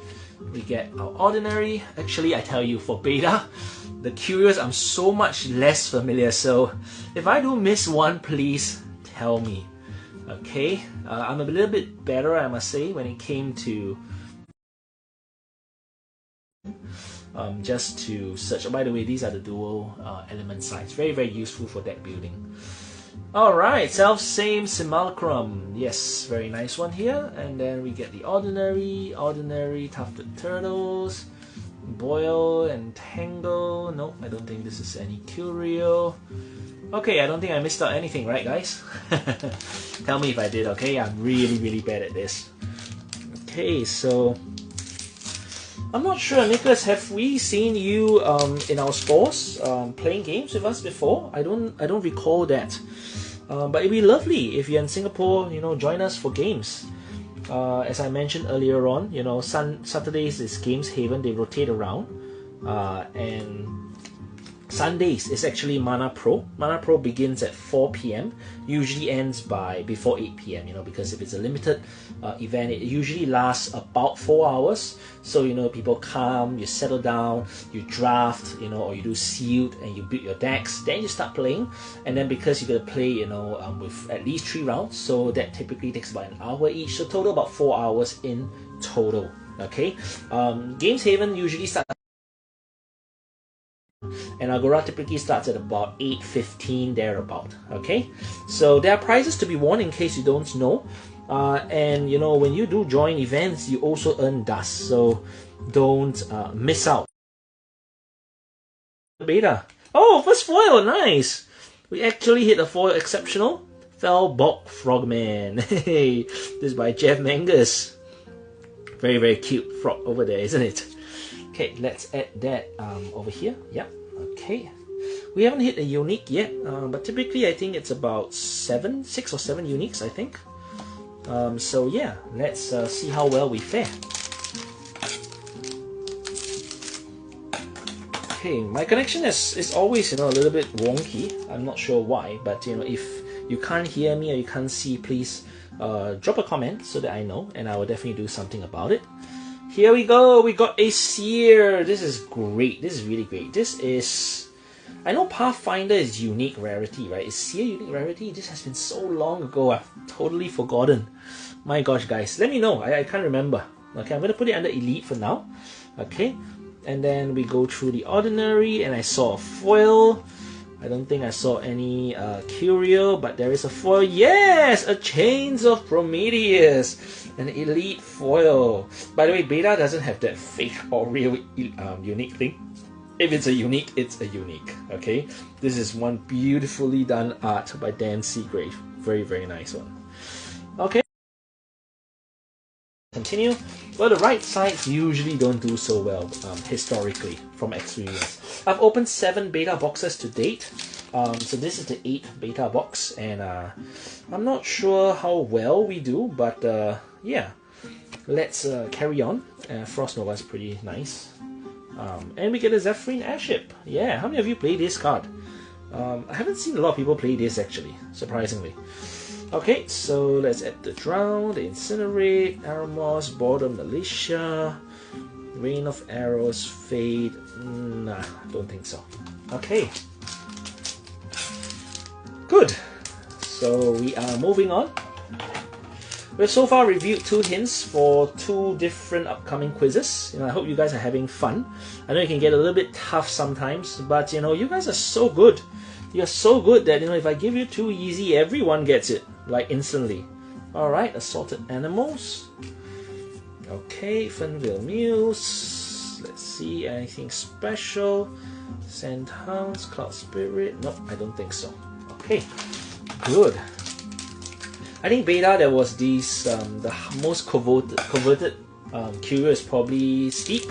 we get our ordinary. Actually, I tell you, for beta, the curious, I'm so much less familiar. So if I do miss one, please tell me. Okay, I'm a little bit better, I must say, when it came to just to search. Oh, by the way, these are the dual element sites. Very, very useful for deck building. Alright, self-same simulacrum. Yes, very nice one here. And then we get the ordinary tufted turtles, boil and tangle. Nope, I don't think this is any curio. Okay, I don't think I missed out anything, right guys? Tell me if I did, okay? I'm really, really bad at this. Okay, so I'm not sure, Nicholas, have we seen you in our stores playing games with us before? I don't recall that. But it'd be lovely if you're in Singapore, you know, join us for games. As I mentioned earlier on, you know, Saturdays is Games Haven, they rotate around. And Sundays is actually Mana Pro. Mana Pro begins at 4 PM, usually ends before 8 PM, you know, because if it's a limited event, it usually lasts about 4 hours. So, you know, people come, you settle down, you draft, you know, or you do sealed and you build your decks, then you start playing. And then because you got to play, you know, with at least 3 rounds, so that typically takes about an hour each, so total about 4 hours in total. Okay, Games Haven usually starts, and Agora typically starts at about 8:15 thereabout. Okay, so there are prizes to be won in case you don't know. And you know, when you do join events, you also earn dust, so don't miss out. Beta. Oh, first foil, nice. We actually hit a foil exceptional. Felbok Frogman. Hey, this is by Jeff Mangus. Very, very cute frog over there, isn't it? Okay, let's add that over here. Yep. Okay. We haven't hit a unique yet, but typically I think it's about 6 or 7 uniques, I think. So yeah, let's see how well we fare. Okay, my connection is always, you know, a little bit wonky. I'm not sure why, but you know, if you can't hear me or you can't see, please drop a comment so that I know, and I will definitely do something about it. Here we go, we got a Seer. This is great, this is really great. This is, I know Pathfinder is unique rarity, right? Is Seer unique rarity? This has been so long ago, I've totally forgotten. My gosh, guys, let me know, I can't remember. Okay, I'm going to put it under Elite for now. Okay, and then we go through the Ordinary, and I saw a foil. I don't think I saw any curio, but there is a foil. Yes! A Chains of Prometheus! An Elite foil. By the way, Beta doesn't have that fake or real unique thing. If it's a unique, it's a unique. Okay? This is one beautifully done art by Dan Seagrave. Very, very nice one. Okay. Continue. Well, the right sides usually don't do so well, historically, from experience. I've opened 7 beta boxes to date, so this is the 8th beta box, and I'm not sure how well we do, but yeah, let's carry on. Frost Nova is pretty nice. And we get a Zephyrin Airship. Yeah, how many of you play this card? I haven't seen a lot of people play this actually, surprisingly. Okay, so let's add the Drown, the Incinerate, Aramos, Border Militia, Rain of Arrows, Fade. Nah, don't think so. Okay. Good. So we are moving on. We've so far reviewed 2 hints for 2 different upcoming quizzes. You know, I hope you guys are having fun. I know it can get a little bit tough sometimes, but you know, you guys are so good. You're so good that, you know, if I give you 2 easy, everyone gets it, like instantly. Alright, Assorted Animals. Okay, Fernville Muse. Let's see, anything special? Sandhounds, Cloud Spirit. Nope, I don't think so. Okay, good. I think beta there was these the most converted curio is probably Steep,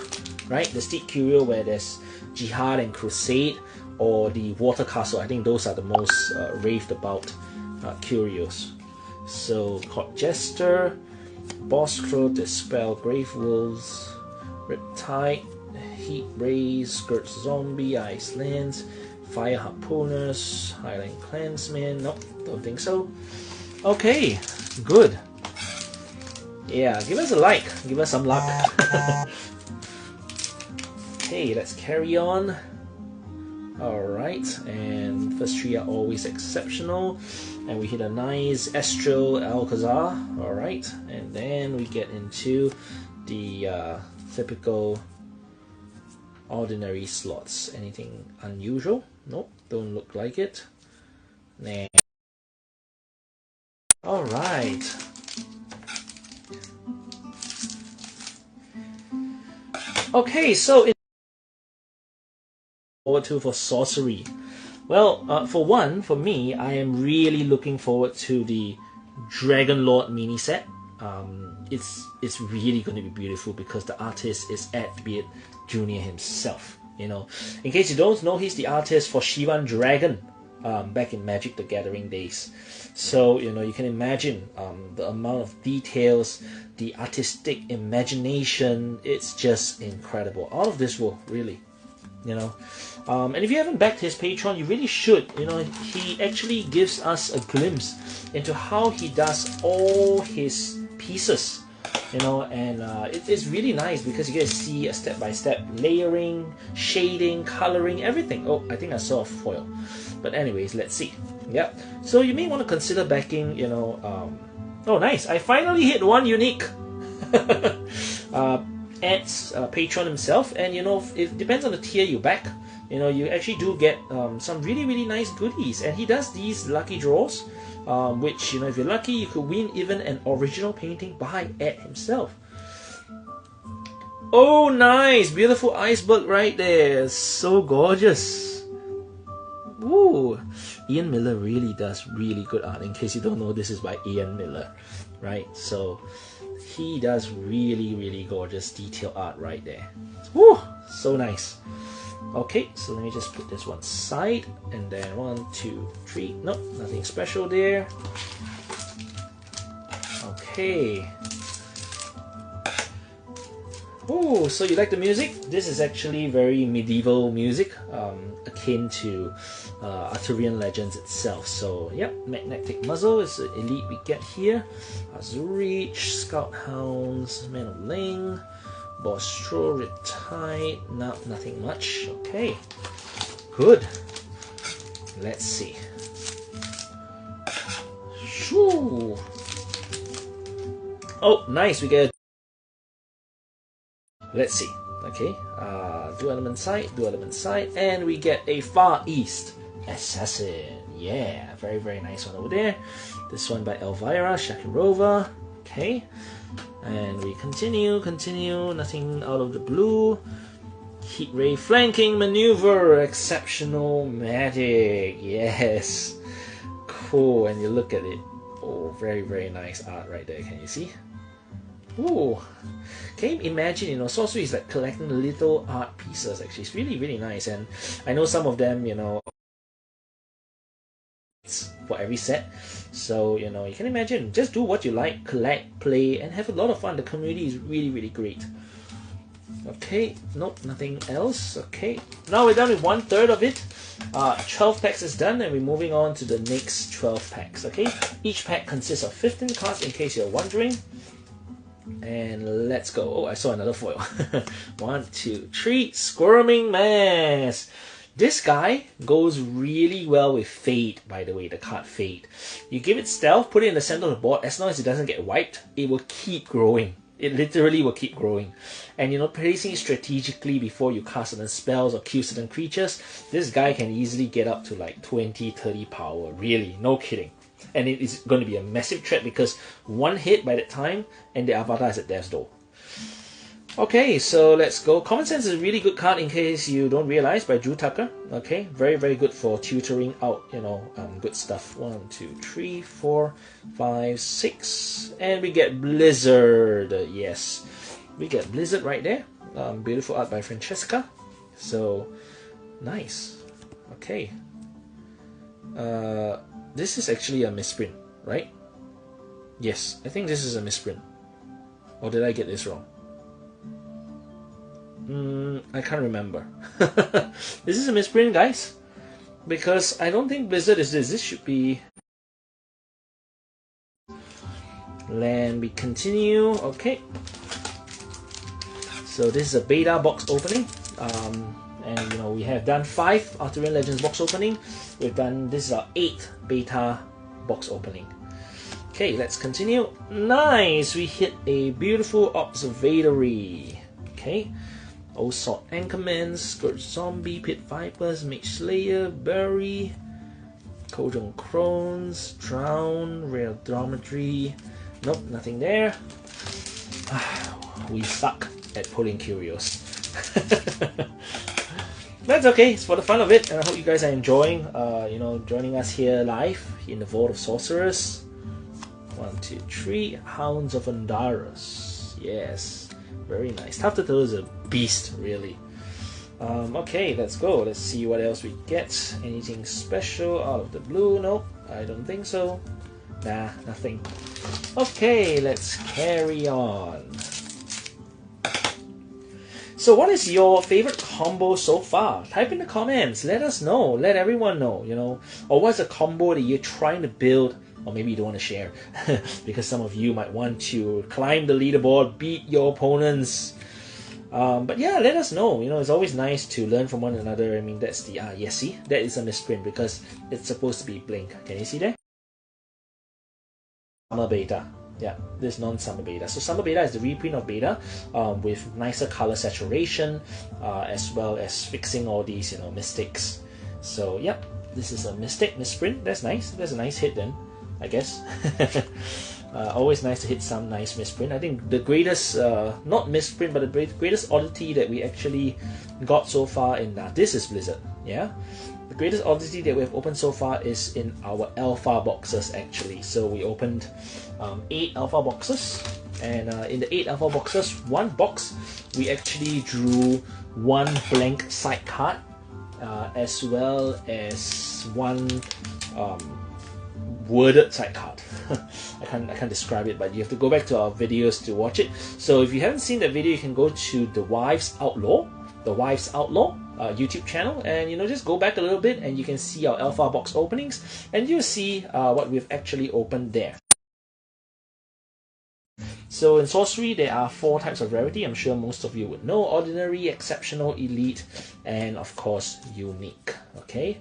right? The Steep curio where there's Jihad and Crusade, or the Water Castle. I think those are the most raved about curios. So Court Jester, Boss Crow, Dispel, Grave Wolves, Riptide, Heat Rays, Scourge Zombie, Icelands, Fire Harpooners, Highland Clansmen. Nope, don't think so. Okay, good. Yeah, give us a like, give us some luck. Okay, let's carry on. Alright, and first 3 are always exceptional. And we hit a nice Astral Alcazar. Alright, and then we get into the typical ordinary slots. Anything unusual? Nope, don't look like it. Nah. Alright. Okay, so forward to for Sorcery. Well, for me, I am really looking forward to the Dragon Lord mini set. It's really going to be beautiful because the artist is Ed Beard Jr. himself. You know, in case you don't know, he's the artist for Shivan Dragon back in Magic the Gathering days. So you know, you can imagine the amount of details, the artistic imagination. It's just incredible. All of this will really, you know. And if you haven't backed his Patreon, you really should. You know, he actually gives us a glimpse into how he does all his pieces. You know, and it's really nice because you get to see a step-by-step layering, shading, coloring, everything. Oh, I think I saw a foil. But anyways, let's see. Yeah. So you may want to consider backing. You know. Oh, nice! I finally hit one unique. Ed's Patreon himself, and you know, it depends on the tier you back. You know, you actually do get some really nice goodies, and he does these lucky draws, which, you know, if you're lucky, you could win even an original painting by Ed himself. Oh, nice! Beautiful iceberg right there. So gorgeous. Ooh, Ian Miller really does really good art. In case you don't know, this is by Ian Miller, right? So he does really gorgeous detail art right there. Woo, so nice. Okay, so let me just put this one side, and then 1, 2, 3. Nope, nothing special there. Okay. Oh, so you like the music? This is actually very medieval music, akin to Arthurian Legends itself. So, yep, Magnetic Muzzle is the elite we get here. Azurich, Scout Hounds, Man of Ling, Bostro, Retired, nothing much. Okay, good. Let's see. Shoo. Oh, nice, we get. Let's see. Okay, do element side, and we get a Far East Assassin. Yeah, very nice one over there. This one by Elvira Shakirova. Okay, and we continue, nothing out of the blue. Heat Ray Flanking Maneuver, exceptional magic, yes. Cool, and you look at it. Oh, very nice art right there, can you see? Ooh, can you imagine, you know, Sorcery is like collecting little art pieces, actually. It's really nice, and I know some of them, you know, for every set. So, you know, you can imagine, just do what you like, collect, play, and have a lot of fun. The community is really great. Okay, nope, nothing else. Okay, now we're done with 1/3 of it. 12 packs is done, and we're moving on to the next 12 packs. Okay, each pack consists of 15 cards, in case you're wondering. And let's go. Oh, I saw another foil. 1, 2, 3. Squirming Mass. This guy goes really well with Fade, by the way, the card Fade. You give it Stealth, put it in the center of the board. As long as it doesn't get wiped, it will keep growing. It literally will keep growing. And you know, placing it strategically before you cast certain spells or kill certain creatures, this guy can easily get up to like 20, 30 power. Really, no kidding. And it is going to be a massive threat because one hit by that time and the avatar is at death's door. Okay, so let's go. Common Sense is a really good card, in case you don't realize, by Drew Tucker. Okay, very good for tutoring out, you know, good stuff. 1, 2, 3, 4, 5, 6, and we get Blizzard. Yes, we get Blizzard right there. Beautiful art by Francesca. So nice. Okay. This is actually a misprint, right? Yes, I think this is a misprint. Or did I get this wrong? I can't remember. This is a misprint, guys, because I don't think Blizzard is this. This should be land. We continue. Okay, so this is a beta box opening, and you know, we have done 5 Arthurian Legends box opening. We've done, this is our 8th beta box opening. Okay, let's continue. Nice, we hit a beautiful observatory. Okay. Old Salt Anchorman, Scourge Zombie, Pit Vipers, Mage Slayer, Bury, Cauldron Crones, Drown, Rare Dormitory. Nope, nothing there. We suck at pulling curios. That's okay, it's for the fun of it, and I hope you guys are enjoying, joining us here live in the Vault of Sorcerers. 1, 2, 3, Hounds of Andaras. Yes, very nice. Tough Turtle is a beast, really. Okay, let's go. Let's see what else we get. Anything special out of the blue? Nope, I don't think so. Nah, nothing. Okay, let's carry on. So what is your favorite combo so far? Type in the comments, let us know, let everyone know, or what's a combo that you're trying to build, or maybe you don't want to share, because some of you might want to climb the leaderboard, beat your opponents. But yeah, let us know, it's always nice to learn from one another. I mean, that's the, yes, see, that is a misprint because it's supposed to be blink. Can you see that? Summer beta. Yeah, this non-summer beta. So summer beta is the reprint of beta with nicer color saturation, as well as fixing all these, mistakes. So yeah, this is a misprint. That's nice. That's a nice hit then, I guess. Always nice to hit some nice misprint. I think the greatest, not misprint, but the greatest oddity that we actually got so far in this is Blizzard. Yeah. The greatest oddity that we have opened so far is in our alpha boxes actually. So we opened 8 alpha boxes, and in the 8 alpha boxes, one box we actually drew 1 blank side card, as well as 1 worded side card. I can't describe it, but you have to go back to our videos to watch it. So if you haven't seen that video, you can go to the Wives Outlaw YouTube channel, and just go back a little bit and you can see our alpha box openings, and you'll see what we've actually opened there. So in Sorcery there are 4 types of rarity. I'm sure most of you would know: Ordinary, Exceptional, Elite, and of course Unique. Okay,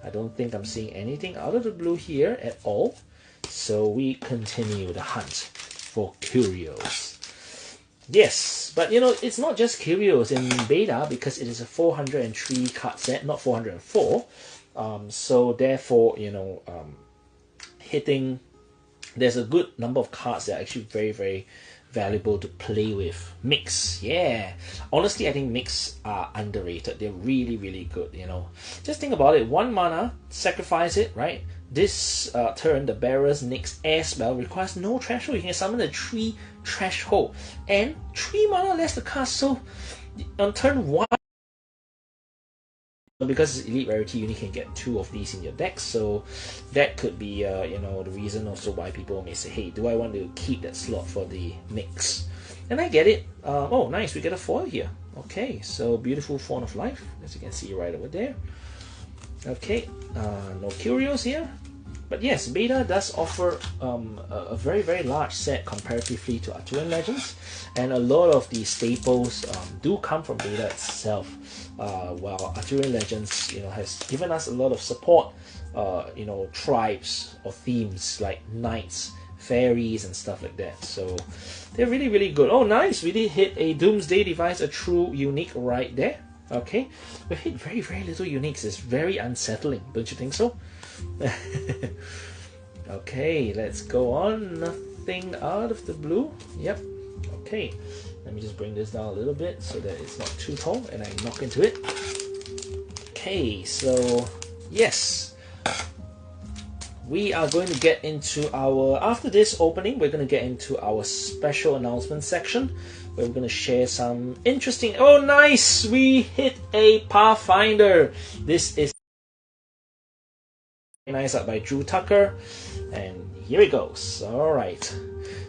I don't think I'm seeing anything out of the blue here at all, so we continue the hunt for curios. Yes, but it's not just curios in beta, because it is a 403 card set, not 404. So therefore, hitting, there's a good number of cards that are actually very, very valuable to play with. Mix, yeah. Honestly, I think mix are underrated. They're really, really good, Just think about it. 1 mana, sacrifice it, right? This turn, the Bearer's next air spell requires no threshold. You can summon a 3 threshold, and 3 mana less the cast. So on turn 1, because it's elite rarity, you only can get 2 of these in your deck. So that could be the reason also why people may say, hey, do I want to keep that slot for the mix? And I get it. Oh, nice, we get a foil here. Okay, so beautiful Fawn of Life, as you can see right over there. Okay, no curios here. But yes, beta does offer a very, very large set comparatively to Arthurian Legends, and a lot of the staples do come from beta itself. While Arthurian Legends, has given us a lot of support, tribes or themes like knights, fairies, and stuff like that. So they're really, really good. Oh, nice! We did hit a Doomsday Device, a true unique right there. Okay, we've hit very, very little uniques. It's very unsettling, don't you think so? Okay, let's go on. Nothing out of the blue. Yep. Okay, let me just bring this down a little bit so that it's not too tall and I knock into it. Okay, so yes, we are going to get into our, after this opening, we're going to get into our special announcement section, where we're going to share some interesting, oh nice, we hit a Pathfinder. This is nice up by Drew Tucker, and here it goes. Alright,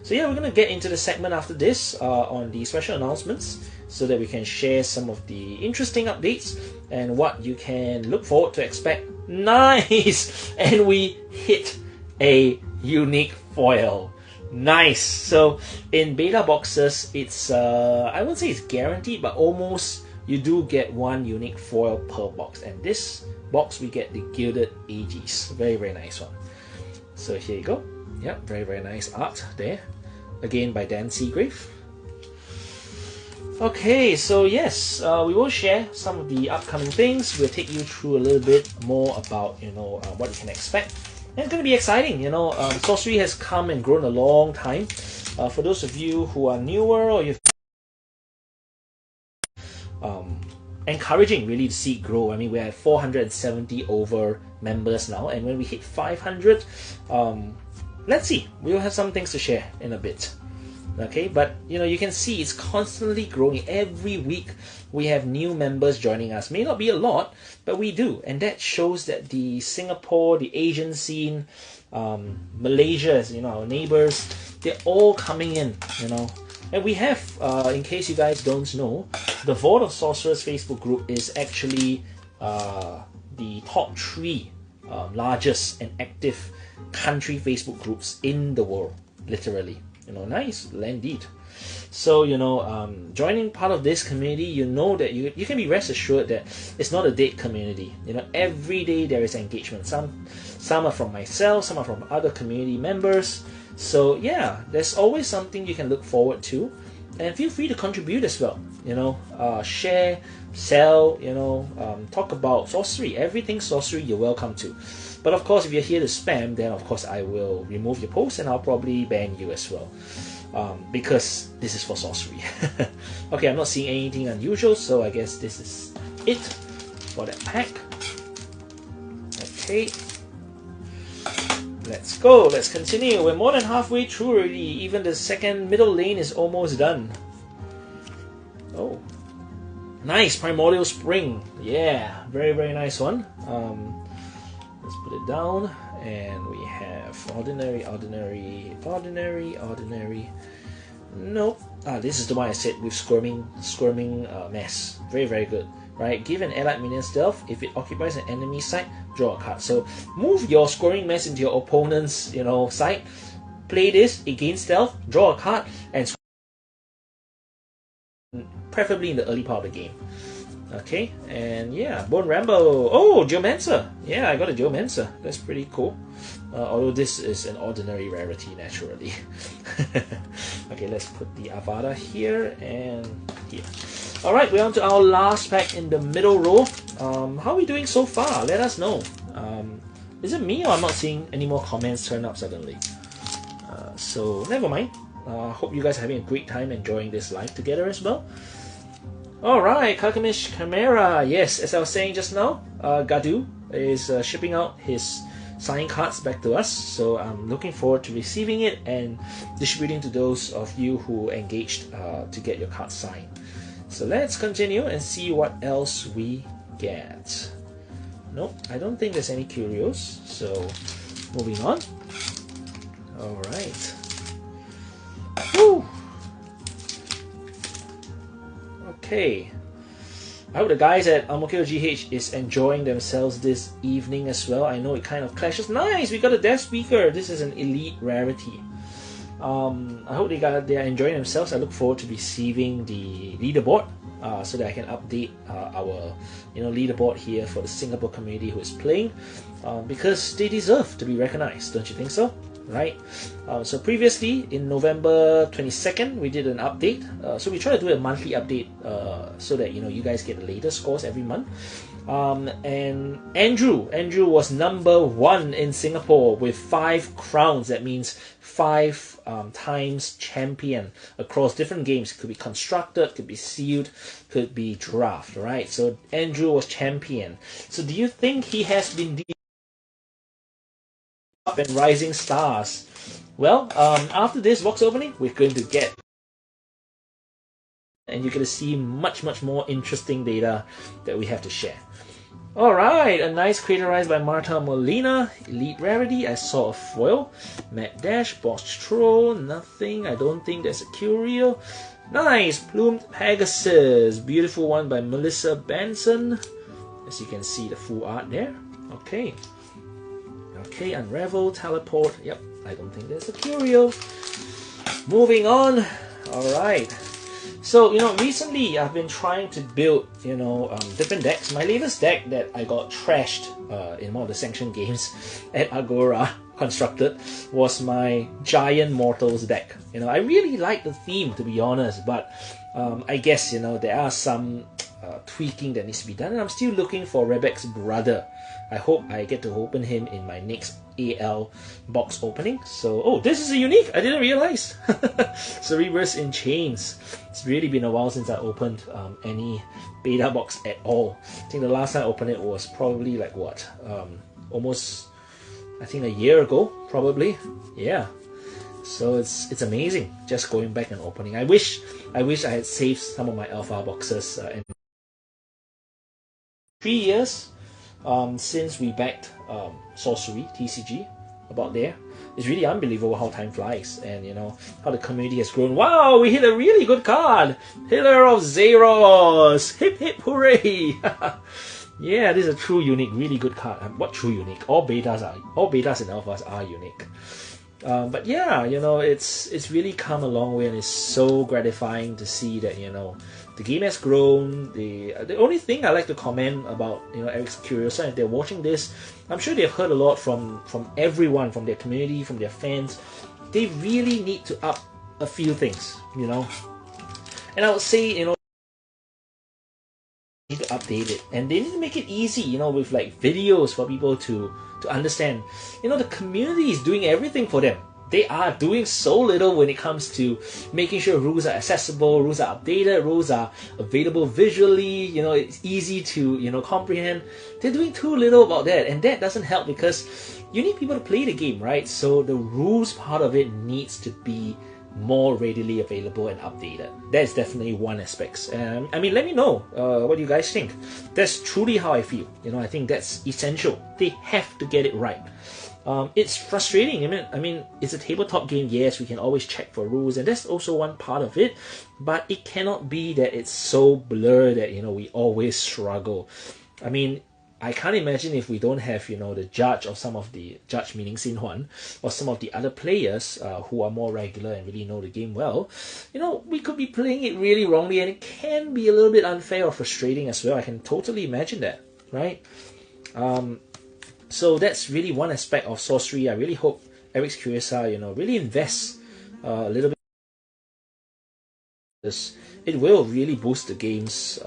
so yeah, we're going to get into the segment after this on the special announcements, so that we can share some of the interesting updates and what you can look forward to expect. Nice! And we hit a unique foil. Nice! So in beta boxes, it's I wouldn't say it's guaranteed, but almost you do get 1 unique foil per box, and this box we get the Gilded Aegis. Very, very nice one. So here you go. Yep, very, very nice art there, again by Dan Seagrave. Okay, so yes, we will share some of the upcoming things. We'll take you through a little bit more about what you can expect. And it's going to be exciting. Sorcery has come and grown a long time. For those of you who are newer or you've encouraging really to see it grow. I mean, we're at 470 over members now, and when we hit 500, let's see. We'll have some things to share in a bit. Okay, but you can see it's constantly growing. Every week we have new members joining us. May not be a lot, but we do, and that shows that the Singapore, the Asian scene, Malaysia, our neighbors, they're all coming in. And we have, in case you guys don't know, the Vault of Sorcerers Facebook group is actually the top 3 largest and active country Facebook groups in the world, literally. Nice, indeed. So, joining part of this community, that you can be rest assured that it's not a dead community. Every day there is engagement. Some are from myself, some are from other community members. So yeah, there's always something you can look forward to, and feel free to contribute as well. Share, sell, talk about sorcery, everything sorcery, you're welcome to. But of course, if you're here to spam, then of course I will remove your post and I'll probably ban you as well, because this is for sorcery. Okay, I'm not seeing anything unusual, so I guess this is it for that pack. Okay. Let's go, let's continue. We're more than halfway through already. Even the second middle lane is almost done. Oh, nice, Primordial Spring. Yeah, very, very nice one. Let's put it down. And we have Ordinary. Nope. This is the one I said with Squirming Mess. Very, very good. Right, give an allied minion stealth. If it occupies an enemy site, draw a card. So move your Scoring Mess into your opponent's site. Play this, it gains stealth, draw a card, and preferably in the early part of the game. Okay, and yeah, Bone Rambo. Oh, Geomancer. Yeah, I got a Geomancer. That's pretty cool. Although this is an ordinary rarity, naturally. Okay, let's put the Avada here and here. Alright, we're on to our last pack in the middle row. How are we doing so far? Let us know. Is it me or I'm not seeing any more comments turn up suddenly? So, never mind. Hope you guys are having a great time enjoying this live together as well. Alright, Kakamish Chimera. Yes, as I was saying just now, Gadu is shipping out his signed cards back to us. So I'm looking forward to receiving it and distributing to those of you who engaged to get your cards signed. So let's continue and see what else we get. Nope, I don't think there's any curios. So moving on. Alright. Woo! Okay. I hope the guys at Amokyo GH is enjoying themselves this evening as well. I know it kind of clashes. Nice! We got a Death Speaker. This is an elite rarity. I hope they are enjoying themselves. I look forward to receiving the leaderboard so that I can update our leaderboard here for the Singapore community who is playing, because they deserve to be recognized, don't you think so? Right? So previously in November 22nd we did an update. So we try to do a monthly update so that you guys get the latest scores every month. And Andrew was number 1 in Singapore with 5 crowns. That means 5 times champion across different games. Could be constructed, could be sealed, could be draft, right? So Andrew was champion. So do you think he has been up and rising stars? Well, after this box opening, we're going to get, and you're going to see much more interesting data that we have to share. Alright, a nice Craterized by Marta Molina, elite rarity. I saw a foil. Mad Dash, Boss Troll, nothing. I don't think there's a curio. Nice, Plumed Pegasus, beautiful one by Melissa Benson. As you can see, the full art there. Okay. Okay, Unravel, Teleport. Yep, I don't think there's a curio. Moving on. Alright. So, recently I've been trying to build, different decks. My latest deck that I got trashed in one of the sanctioned games at Agora constructed was my Giant Mortals deck. You know, I really like the theme, to be honest, but I guess, you know, there are some tweaking that needs to be done, and I'm still looking for Rebek's brother. I hope I get to open him in my next AL box opening. So, oh, this is a unique! I didn't realize! Sorcerers in Chains. It's really been a while since I opened any beta box at all. I think the last time I opened it was probably like what? Almost, I think, a year ago, probably. Yeah. So it's amazing just going back and opening. I wish I had saved some of my alpha boxes. And 3 years since we backed Sorcery TCG, about there. It's really unbelievable how time flies, and you know how the community has grown. Wow, we hit a really good card, Pillar of Zeros. Hip hip hooray! Yeah, this is a true unique, really good card. What true unique? All betas and alphas are unique. But yeah, you know, it's really come a long way, and it's so gratifying to see that, you know, the game has grown. The only thing I like to comment about, you know, Eric's Curiosa, if they're watching this, I'm sure they've heard a lot from everyone, from their community, from their fans. They really need to up a few things, you know. And I would say, you know, need to update it, and they need to make it easy, you know, with like videos for people to understand. You know, the community is doing everything for them. They are doing so little when it comes to making sure rules are accessible, rules are updated, rules are available visually, you know, it's easy to, you know, comprehend. They're doing too little about that, and that doesn't help because you need people to play the game, right? So the rules part of it needs to be more readily available and updated. That is definitely one aspect. I mean, let me know what you guys think. That's truly how I feel. You know, I think that's essential. They have to get it right. It's frustrating. I mean, it's a tabletop game. Yes, we can always check for rules, and that's also one part of it. But it cannot be that it's so blurred that, you know, we always struggle. I mean, I can't imagine if we don't have, you know, the judge or some of the judge, meaning Xin Huan, or some of the other players who are more regular and really know the game well. You know, we could be playing it really wrongly, and it can be a little bit unfair or frustrating as well. I can totally imagine that, right? So that's really one aspect of Sorcery. I really hope Eric's Curiosa, you know, really invests a little bit. It will really boost the game's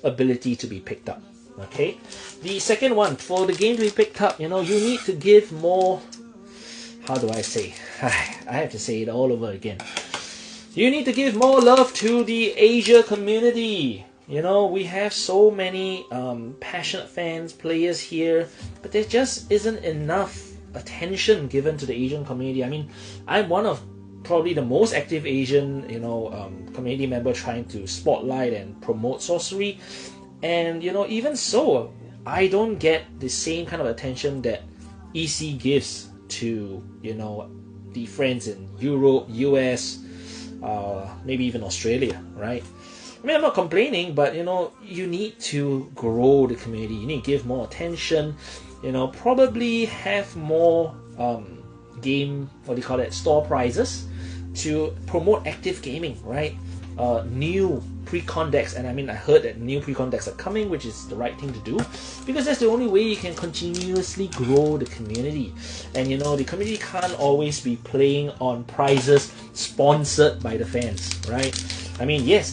ability to be picked up. Okay, the second one, for the game to be picked up, you know, you need to give more, how do I say, I have to say it all over again. You need to give more love to the Asia community. You know, we have so many passionate fans, players here, but there just isn't enough attention given to the Asian community. I mean, I'm one of probably the most active Asian, you know, community member trying to spotlight and promote Sorcery. And, you know, even so, I don't get the same kind of attention that EC gives to, you know, the friends in Europe, US, maybe even Australia, right? I mean, I'm not complaining, but, you know, you need to grow the community. You need to give more attention, you know, probably have more game, what do you call it, store prizes to promote active gaming, right? New pre-con decks, and I mean, I heard that new pre-con decks are coming, which is the right thing to do, because that's the only way you can continuously grow the community. And you know, the community can't always be playing on prizes sponsored by the fans, right? I mean, yes,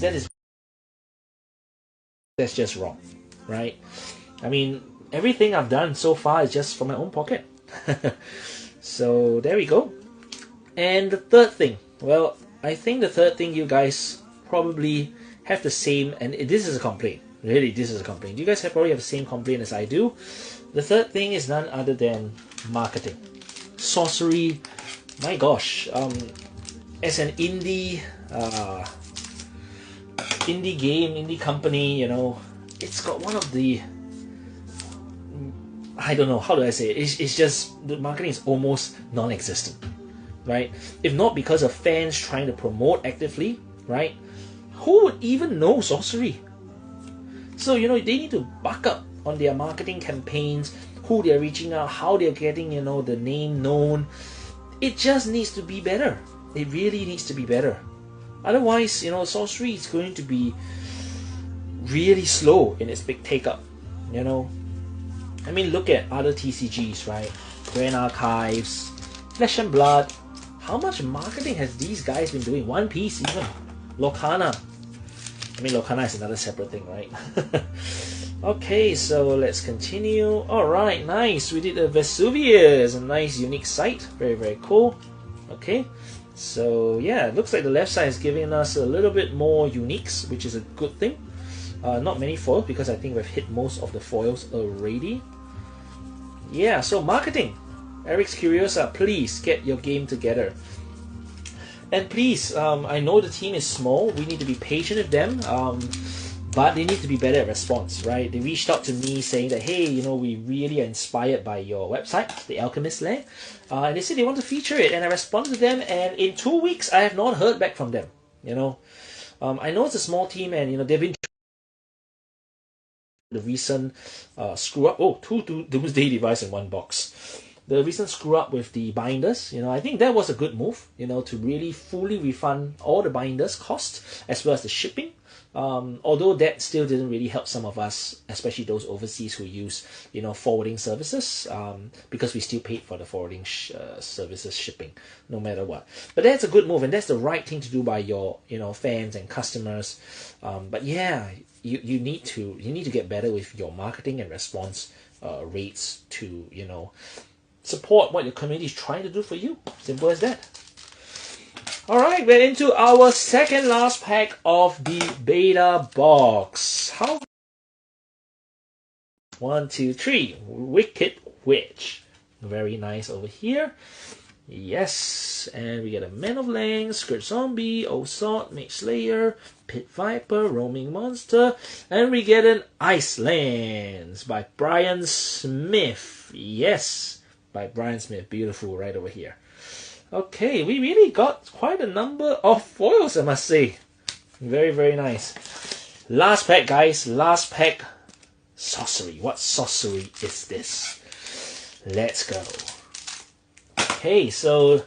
that's just wrong, right? I mean, everything I've done so far is just from my own pocket. So there we go. And the third thing, well, I think the third thing you guys probably have the same, and this is a complaint, really, this is a complaint. You guys probably have the same complaint as I do. The third thing is none other than marketing. Sorcery, my gosh, as an indie game, indie company, you know, it's got one of the, I don't know, how do I say it? It's just, the marketing is almost non-existent, right? If not because of fans trying to promote actively, right? Who would even know Sorcery? So, you know, they need to buck up on their marketing campaigns, who they're reaching out, how they're getting, you know, the name known. It just needs to be better. It really needs to be better. Otherwise, you know, Sorcery is going to be really slow in its big take-up, you know. I mean, look at other TCGs, right? Grand Archives, Flesh and Blood. How much marketing has these guys been doing? One Piece even. Lorcana. I mean, Lorcana is another separate thing, right? Okay, so let's continue. Alright, nice. We did a Vesuvius, a nice unique site. Very, very cool. Okay, so yeah, it looks like the left side is giving us a little bit more uniques, which is a good thing. Not many foils, because I think we've hit most of the foils already. Yeah, so marketing. Eric's Curiosa, please get your game together. And please, I know the team is small. We need to be patient with them. But they need to be better at response, right? They reached out to me saying that, hey, you know, we really are inspired by your website, The Alchemist Lair. And they said they want to feature it. And I responded to them, and in 2 weeks, I have not heard back from them. You know, I know it's a small team, and, you know, they've been the recent screw up. Oh, two Doomsday Device in one box. The recent screw up with the binders, you know, I think that was a good move, you know, to really fully refund all the binders cost as well as the shipping. Although that still didn't really help some of us, especially those overseas who use, you know, forwarding services, because we still paid for the forwarding services shipping, no matter what. But that's a good move, and that's the right thing to do by your, you know, fans and customers. But yeah, you need to get better with your marketing and response rates to, you know, support what your community is trying to do for you. Simple as that. Alright, we're into our second last pack of the beta box. How? 1, 2, 3. Wicked Witch. Very nice over here. Yes, and we get a Man of Lang, Scourge Zombie, Old Sword, Mage Slayer, Pit Viper, Roaming Monster, and we get an Icelands by Brian Smith. Yes, by Brian Smith. Beautiful right over here. Okay, we really got quite a number of foils, I must say. Very, very nice. Last pack, guys. Last pack. Sorcery. What sorcery is this? Let's go. Okay, so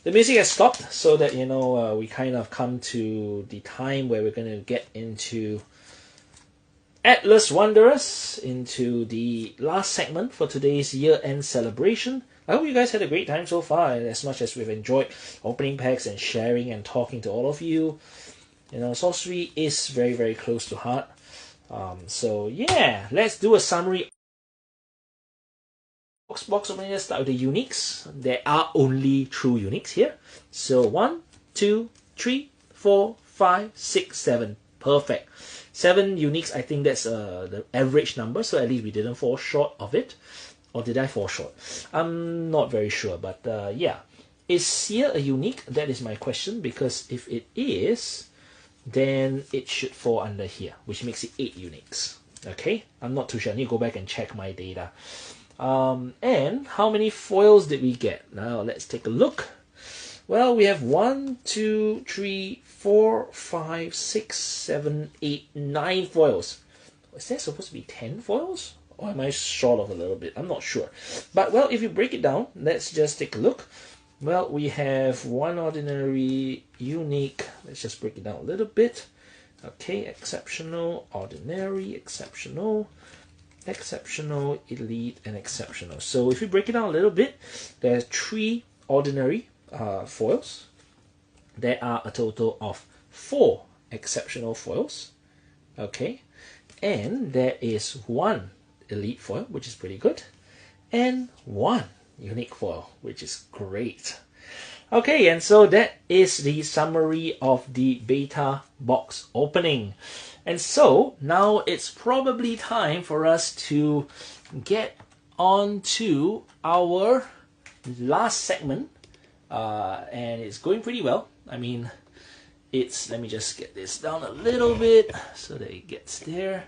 the music has stopped so that, you know, we kind of come to the time where we're going to get into Atlas Wanderers, into the last segment for today's year-end celebration. I hope you guys had a great time so far, and as much as we've enjoyed opening packs and sharing and talking to all of you. You know, Sorcery is very, very close to heart. So yeah, let's do a summary. Box opening, let's start with the uniques. There are only true uniques here. So 1, 2, 3, 4, 5, 6, 7. Perfect. 7 uniques, I think that's the average number, so at least we didn't fall short of it. Or did I fall short? I'm not very sure, but yeah. Is here a unique? That is my question, because if it is, then it should fall under here, which makes it 8 uniques. Okay? I'm not too sure. I need to go back and check my data. And how many foils did we get? Now let's take a look. Well, we have 1, 2, 3, 4, 5, 6, 7, 8, 9 foils. Is there supposed to be 10 foils? Or am I short of a little bit? I'm not sure. But, well, if you break it down, let's just take a look. Well, we have 1 ordinary, unique. Let's just break it down a little bit. Okay, exceptional, ordinary, exceptional, exceptional, elite, and exceptional. So if you break it down a little bit, there's 3 ordinary foils. There are a total of 4 exceptional foils. Okay, and there is 1 elite foil, which is pretty good, and 1 unique foil, which is great. Okay, and so that is the summary of the beta box opening. And so now it's probably time for us to get on to our last segment, and it's going pretty well. I mean, it's, let me just get this down a little bit so that it gets there.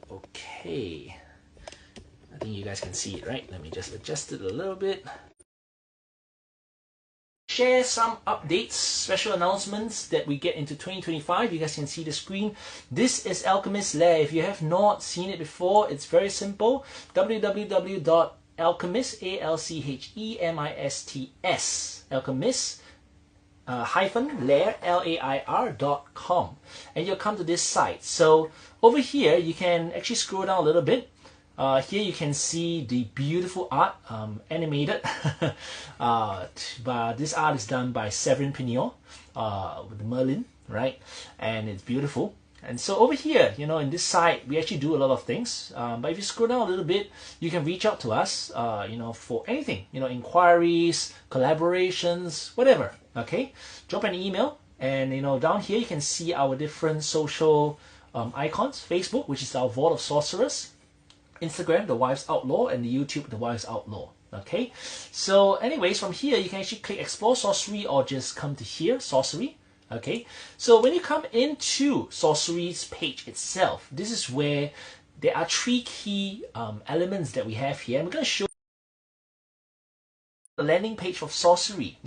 Okay, I think you guys can see it, right? Let me just adjust it a little bit. Share some updates, special announcements that we get into 2025. You guys can see the screen. This is Alchemist Lair. If you have not seen it before, it's very simple. www.alchemist, ALCHEMISTS, Alchemist -lair, LAIR.com, and you'll come to this site. So over here you can actually scroll down a little bit. Here you can see the beautiful art, animated. But this art is done by Severin Pinion with Merlin, right? And it's beautiful. And so over here, in this side, we actually do a lot of things. But if you scroll down a little bit, you can reach out to us, for anything, inquiries, collaborations, whatever. Okay, drop an email, and down here you can see our different social icons. Facebook, which is our Vault of Sorcerers. Instagram, The Wives Outlaw, and the YouTube, The Wives Outlaw. Okay, so anyways, from here you can actually click Explore Sorcery, or just come to here, Sorcery. Okay, so when you come into Sorcery's page itself, this is where there are 3 key elements that we have here. I'm going to show the landing page of Sorcery.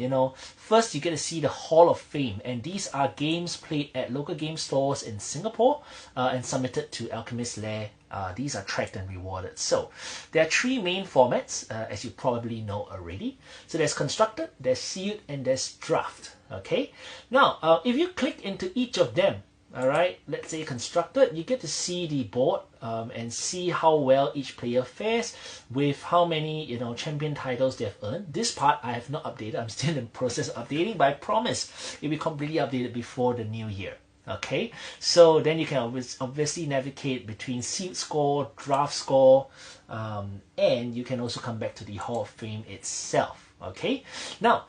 First you get to see the Hall of Fame, and these are games played at local game stores in Singapore and submitted to Alchemist Lair. These are tracked and rewarded. So there are 3 main formats, as you probably know already. So there's Constructed, there's Sealed, and there's Draft. Okay, now if you click into each of them, all right, let's say Constructed, you get to see the board and see how well each player fares with how many champion titles they have earned. This part I have not updated. I'm still in the process of updating, but I promise it'll be completely updated before the new year. Okay, so then you can obviously navigate between sealed score, draft score, and you can also come back to the Hall of Fame itself. Okay, now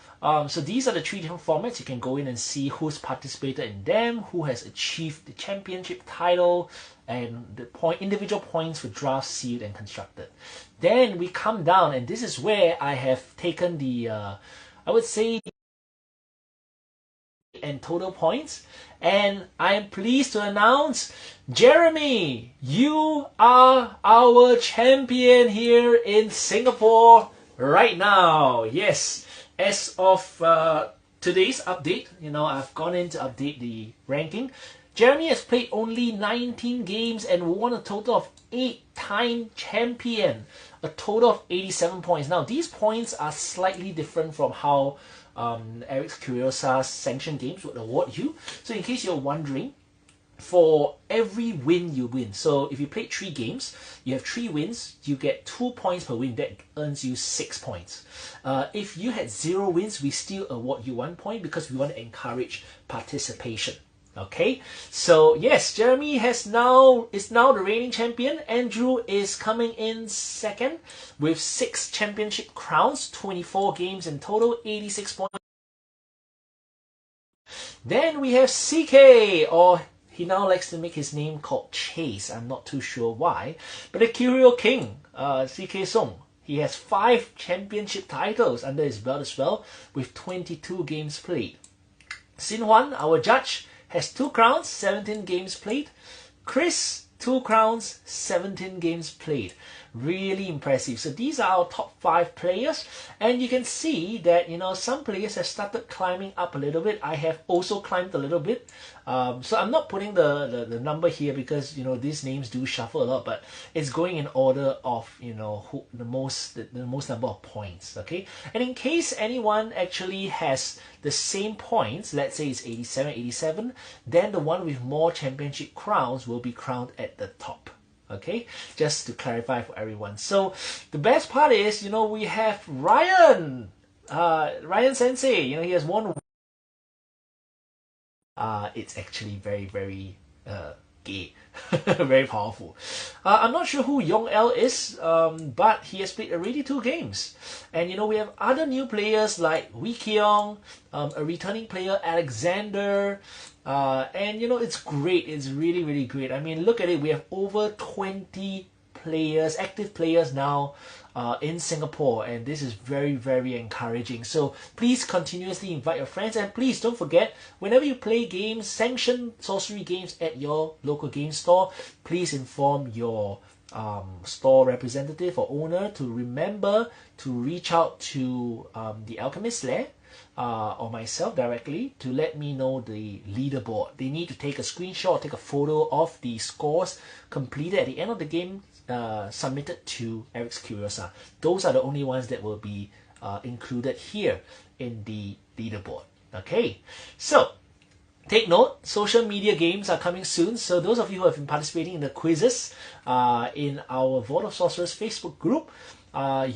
so these are the 3 different formats. You can go in and see who's participated in them, who has achieved the championship title, and the individual points for draft, sealed, and constructed. Then we come down, and this is where I have taken the I would say and total points, and I am pleased to announce, Jeremy, you are our champion here in Singapore right now. Yes, as of today's update, I've gone in to update the ranking. Jeremy has played only 19 games and won a total of 8-time champion, a total of 87 points. Now these points are slightly different from how Eric Curiosa's sanctioned games would award you. So in case you're wondering, for every win you win, so if you played 3 games, you have 3 wins, you get 2 points per win. That earns you 6 points. If you had 0 wins, we still award you 1 point because we want to encourage participation. Okay, so yes, Jeremy is now the reigning champion. Andrew is coming in second with 6 championship crowns, 24 games in total, 86 points. Then we have CK, or he now likes to make his name called Chase. I'm not too sure why, but the Curio King, CK Song. He has 5 championship titles under his belt as well, with 22 games played. Xin Huan, our judge, has 2 crowns, 17 games played. Chris, 2 crowns, 17 games played. Really impressive. So these are our top 5 players, and you can see that some players have started climbing up a little bit. I have also climbed a little bit. So I'm not putting the number here because these names do shuffle a lot, but it's going in order of who the most number of points. Okay, and in case anyone actually has the same points, let's say it's 87, then the one with more championship crowns will be crowned at the top. Okay, just to clarify for everyone. So the best part is, we have Ryan Sensei. He has won. It's actually very, very gay, very powerful. I'm not sure who Yong L is, but he has played already 2 games. And we have other new players like Wee Keong, a returning player, Alexander. And it's great. It's really, really great. I mean, look at it. We have over 20 players, active players now in Singapore, and this is very, very encouraging. So please continuously invite your friends, and please don't forget, whenever you play games, sanctioned sorcery games at your local game store, please inform your store representative or owner to remember to reach out to the Alchemist Lair or myself directly to let me know the leaderboard. They need to take a screenshot or take a photo of the scores completed at the end of the game, submitted to Eric's Curiosa. Those are the only ones that will be included here in the leaderboard. Okay, so Take note, social media games are coming soon. So those of you who have been participating in the quizzes in our Vault of Sorcerers Facebook group,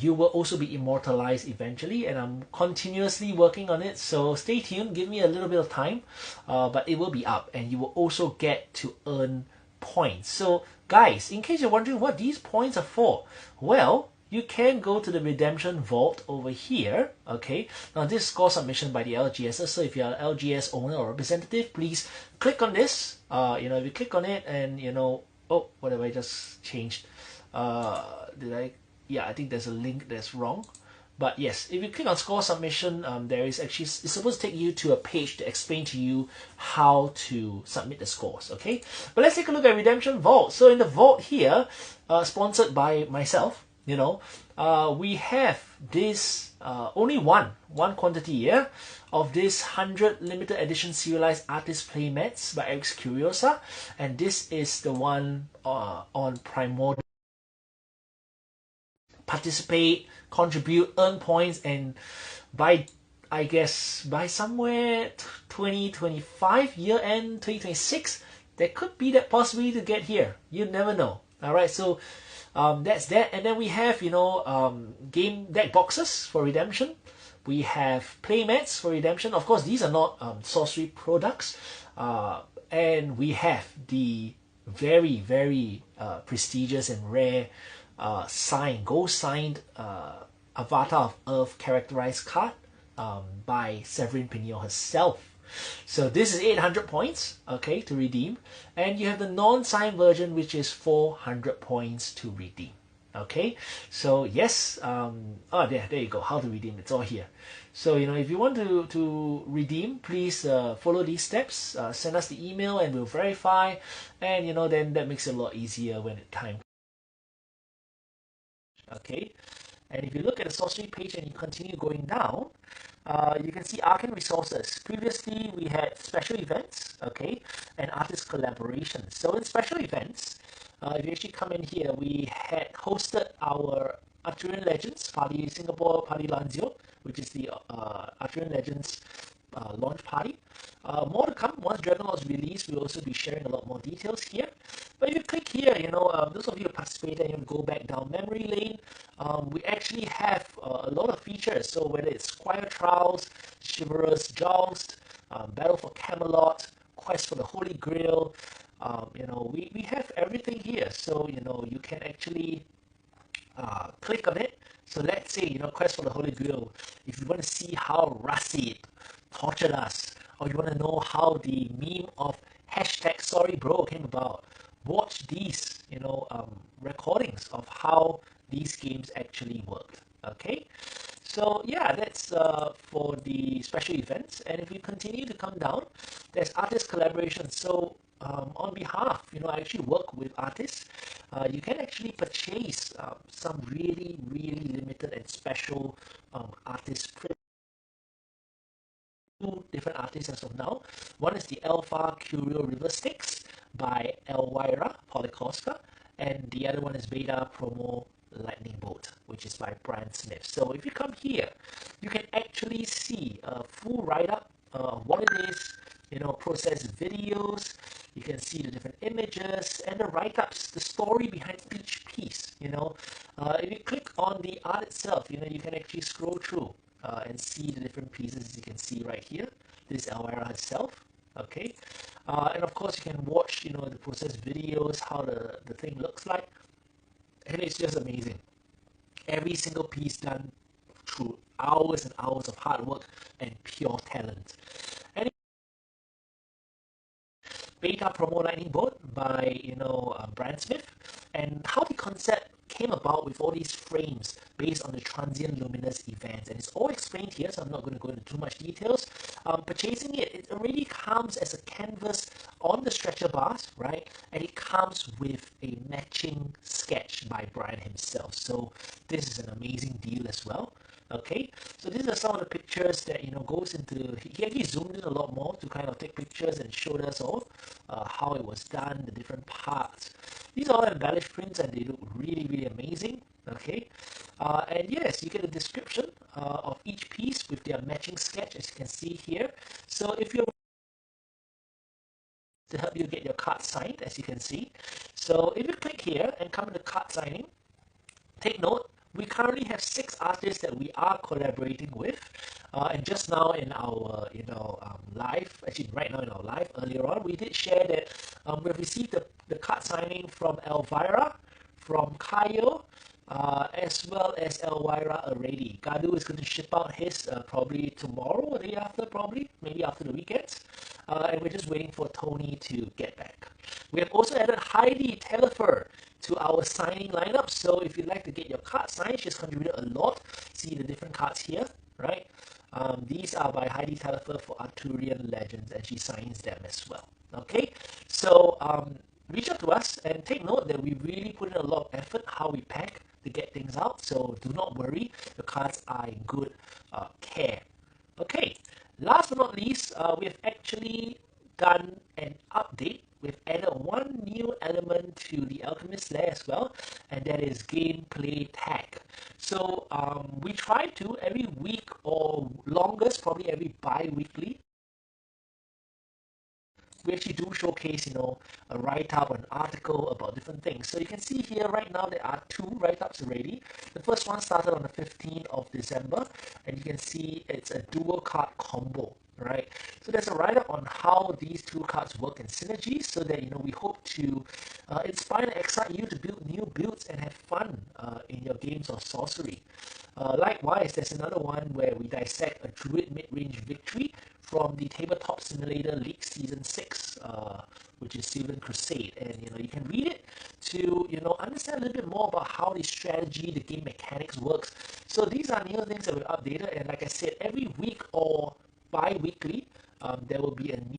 you will also be immortalized eventually, and I'm continuously working on it. So stay tuned, give me a little bit of time, but it will be up, and you will also get to earn points. So guys, in case you're wondering what these points are for, well, you can go to the redemption vault over here. Okay, now this score submission by the LGS, so if you're an LGS owner or representative, please click on this. If you click on it, and oh, what have I just changed? Did I? Yeah, I think there's a link that's wrong. But yes, if you click on score submission, there is actually, it's supposed to take you to a page to explain to you how to submit the scores. Okay, but let's take a look at redemption vault. So in the vault here, sponsored by myself, we have this only one quantity here of this 100 limited edition serialized artist playmats by X Curiosa, and this is the one on Primordial. Participate, contribute, earn points, and by somewhere 2025 year end 2026, there could be that possibility to get here. You never know. All right, so that's that, and then we have game deck boxes for redemption. We have playmats for redemption. Of course, these are not sorcery products, and we have the very, very prestigious and rare gold signed Avatar of Earth characterized card by Severin Peniel herself. So this is 800 points, okay, to redeem, and you have the non-signed version, which is 400 points to redeem. Okay, so yes, there you go. How to redeem? It's all here. So if you want to redeem, please follow these steps. Send us the email, and we'll verify, and then that makes it a lot easier when it's time. Okay, and if you look at the sorcery page and you continue going down, you can see Arcane Resources. Previously, we had special events, okay, and artist collaborations. So in special events, if you actually come in here, we had hosted our Arthurian Legends Party Singapore Party Lanzio, which is the Arthurian Legends launch party. More to come. Once Dragonlord's released, we'll also be sharing a lot more details here. But if you click here, those of you who participated and go back down memory lane, we actually have a lot of features. So whether it's Squire Trials, Chivalrous Joust, Battle for Camelot, Quest for the Holy Grail, we have everything here. So you can actually click on it. So let's say, Quest for the Holy Grail, if you want to see how Rasid tortured us, or you want to know how the meme of hashtag sorry bro came about, watch these, recordings of how these games actually worked. Okay, so yeah, that's for the special events. And if you continue to come down, there's artist collaboration. So on behalf, I actually work with artists. You can actually purchase some really, really limited and special artist print. Two different artists as of now. One is the Alpha Curio River Sticks by Elvira Polikoska, and the other one is Beta Promo Lightning Bolt, which is by Brian Smith. So if you come here, you can actually see a full write-up of what it is, processed videos. You can see the different images and the write-ups, the story behind each piece. If you click on the art itself, you can actually scroll through and see the different pieces. You can see right here, this is Elvira herself. Okay, and of course you can watch, the processed videos, how the thing looks like, and it's just amazing. Every single piece done through hours and hours of hard work and pure talent. And Beta Promo Lightning Bolt by Brian Smith, and how the concept came about with all these frames based on the transient luminous events, and it's all explained here, so I'm not going to go into too much details. Purchasing it already comes as a canvas on the stretcher bars, right, and it comes with a matching sketch by Brian himself. So this is an amazing deal as well. Okay, so these are some of the pictures that goes into. He actually zoomed in a lot more to kind of take pictures and showed us all how it was done, the different parts. These are all embellished prints, and they look really, really amazing. Okay, and yes, you get a description of each piece with their matching sketch, as you can see here. So if you're to help you get your card signed, as you can see. So if you click here and come to card signing, take note, we currently have 6 artists that we are collaborating with. And just now in our live, actually right now in our live earlier on, we did share that we've received the card signing from Elvira, from Kayo, as well as Elvira already. Gadu is going to ship out his probably tomorrow or the day after, probably, maybe after the weekends. And we're just waiting for Tony to get back. We have also added Heidi Telfer to our signing lineup. So if you'd like to get your card signed, she's contributed a lot. See the different cards here, right? These are by Heidi Telfer for Arthurian Legends, and she signs them as well. Okay, so reach out to us and take note that we really put in a lot of effort how we pack to get things out. So do not worry, the cards are in good care. Okay, last but not least, we have actually done an update. We've added one new element to the Alchemist layer as well, and that is gameplay tag. So we try to every week, or longest probably every bi-weekly, we actually do showcase, a write-up, an article about different things. So you can see here right now there are 2 write-ups already. The first one started on the 15th of December, and you can see it's a dual card combo, right? So there's a write-up on how these 2 cards work in synergy, so that we hope to inspire and excite you to build new builds and have fun in your games of sorcery. Likewise, there's another one where we dissect a Druid mid-range victory from the Tabletop Simulator League Season 6, which is Sylvan Crusade. And you can read it to understand a little bit more about how the strategy, the game mechanics works. So these are new things that we've updated, and like I said, every week or bi-weekly, there will be a new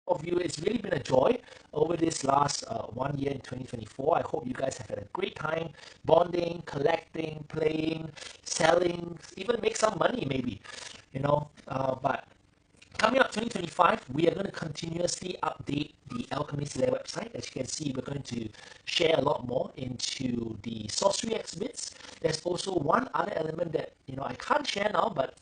of you. It's really been a joy over this last 1 year in 2024. I hope you guys have had a great time bonding, collecting, playing, selling, even make some money maybe, but coming up 2025, we are going to continuously update the Alchemist Lair website. As you can see, we're going to share a lot more into the sorcery exhibits. There's also one other element that I can't share now, but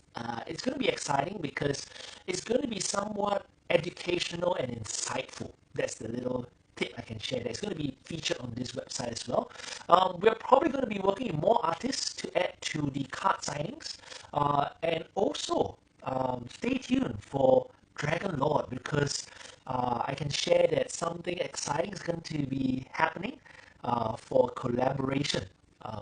it's going to be exciting because it's going to be somewhat educational and insightful. That's the little tip I can share. That's going to be featured on this website as well. We're probably going to be working with more artists to add to the card signings, and also stay tuned for Dragon Lord, because I can share that something exciting is going to be happening for collaboration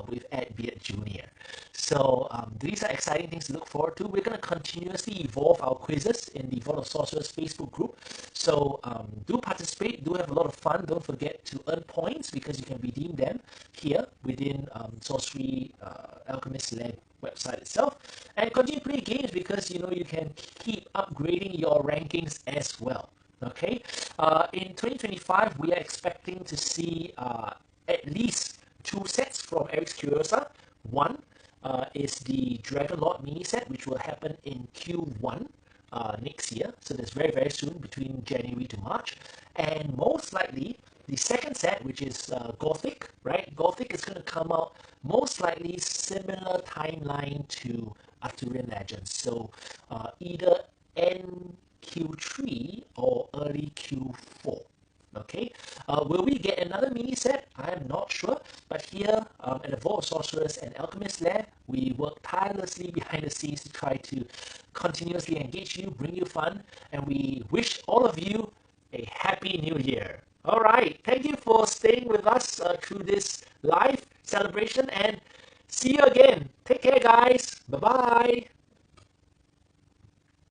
with Ed Beard Jr. So these are exciting things to look forward to. We're going to continuously evolve our quizzes in the Vault of Sorcerers Facebook group. So do participate, do have a lot of fun. Don't forget to earn points, because you can redeem them here within Sorcery Alchemist Lab website itself, and continue to play games, because you can keep upgrading your rankings as well. Okay, in 2025 we are expecting to see at least 2 sets from Eric's Curiosa. One is the Dragon Lord mini set, which will happen in Q1 next year, so that's very very soon, between January to March. And most likely the second set, which is Gothic, right? Gothic is going to come out most likely similar timeline to Arthurian Legends, so either end Q3 or early Q4. Okay, will we get another mini set? I am not sure, but here at the Vault of Sorcerers and Alchemist Lair, we work tirelessly behind the scenes to try to continuously engage you, bring you fun, and we wish all of you a happy new year. All right, thank you for staying with us through this live celebration, and see you again. Take care, guys. Bye bye.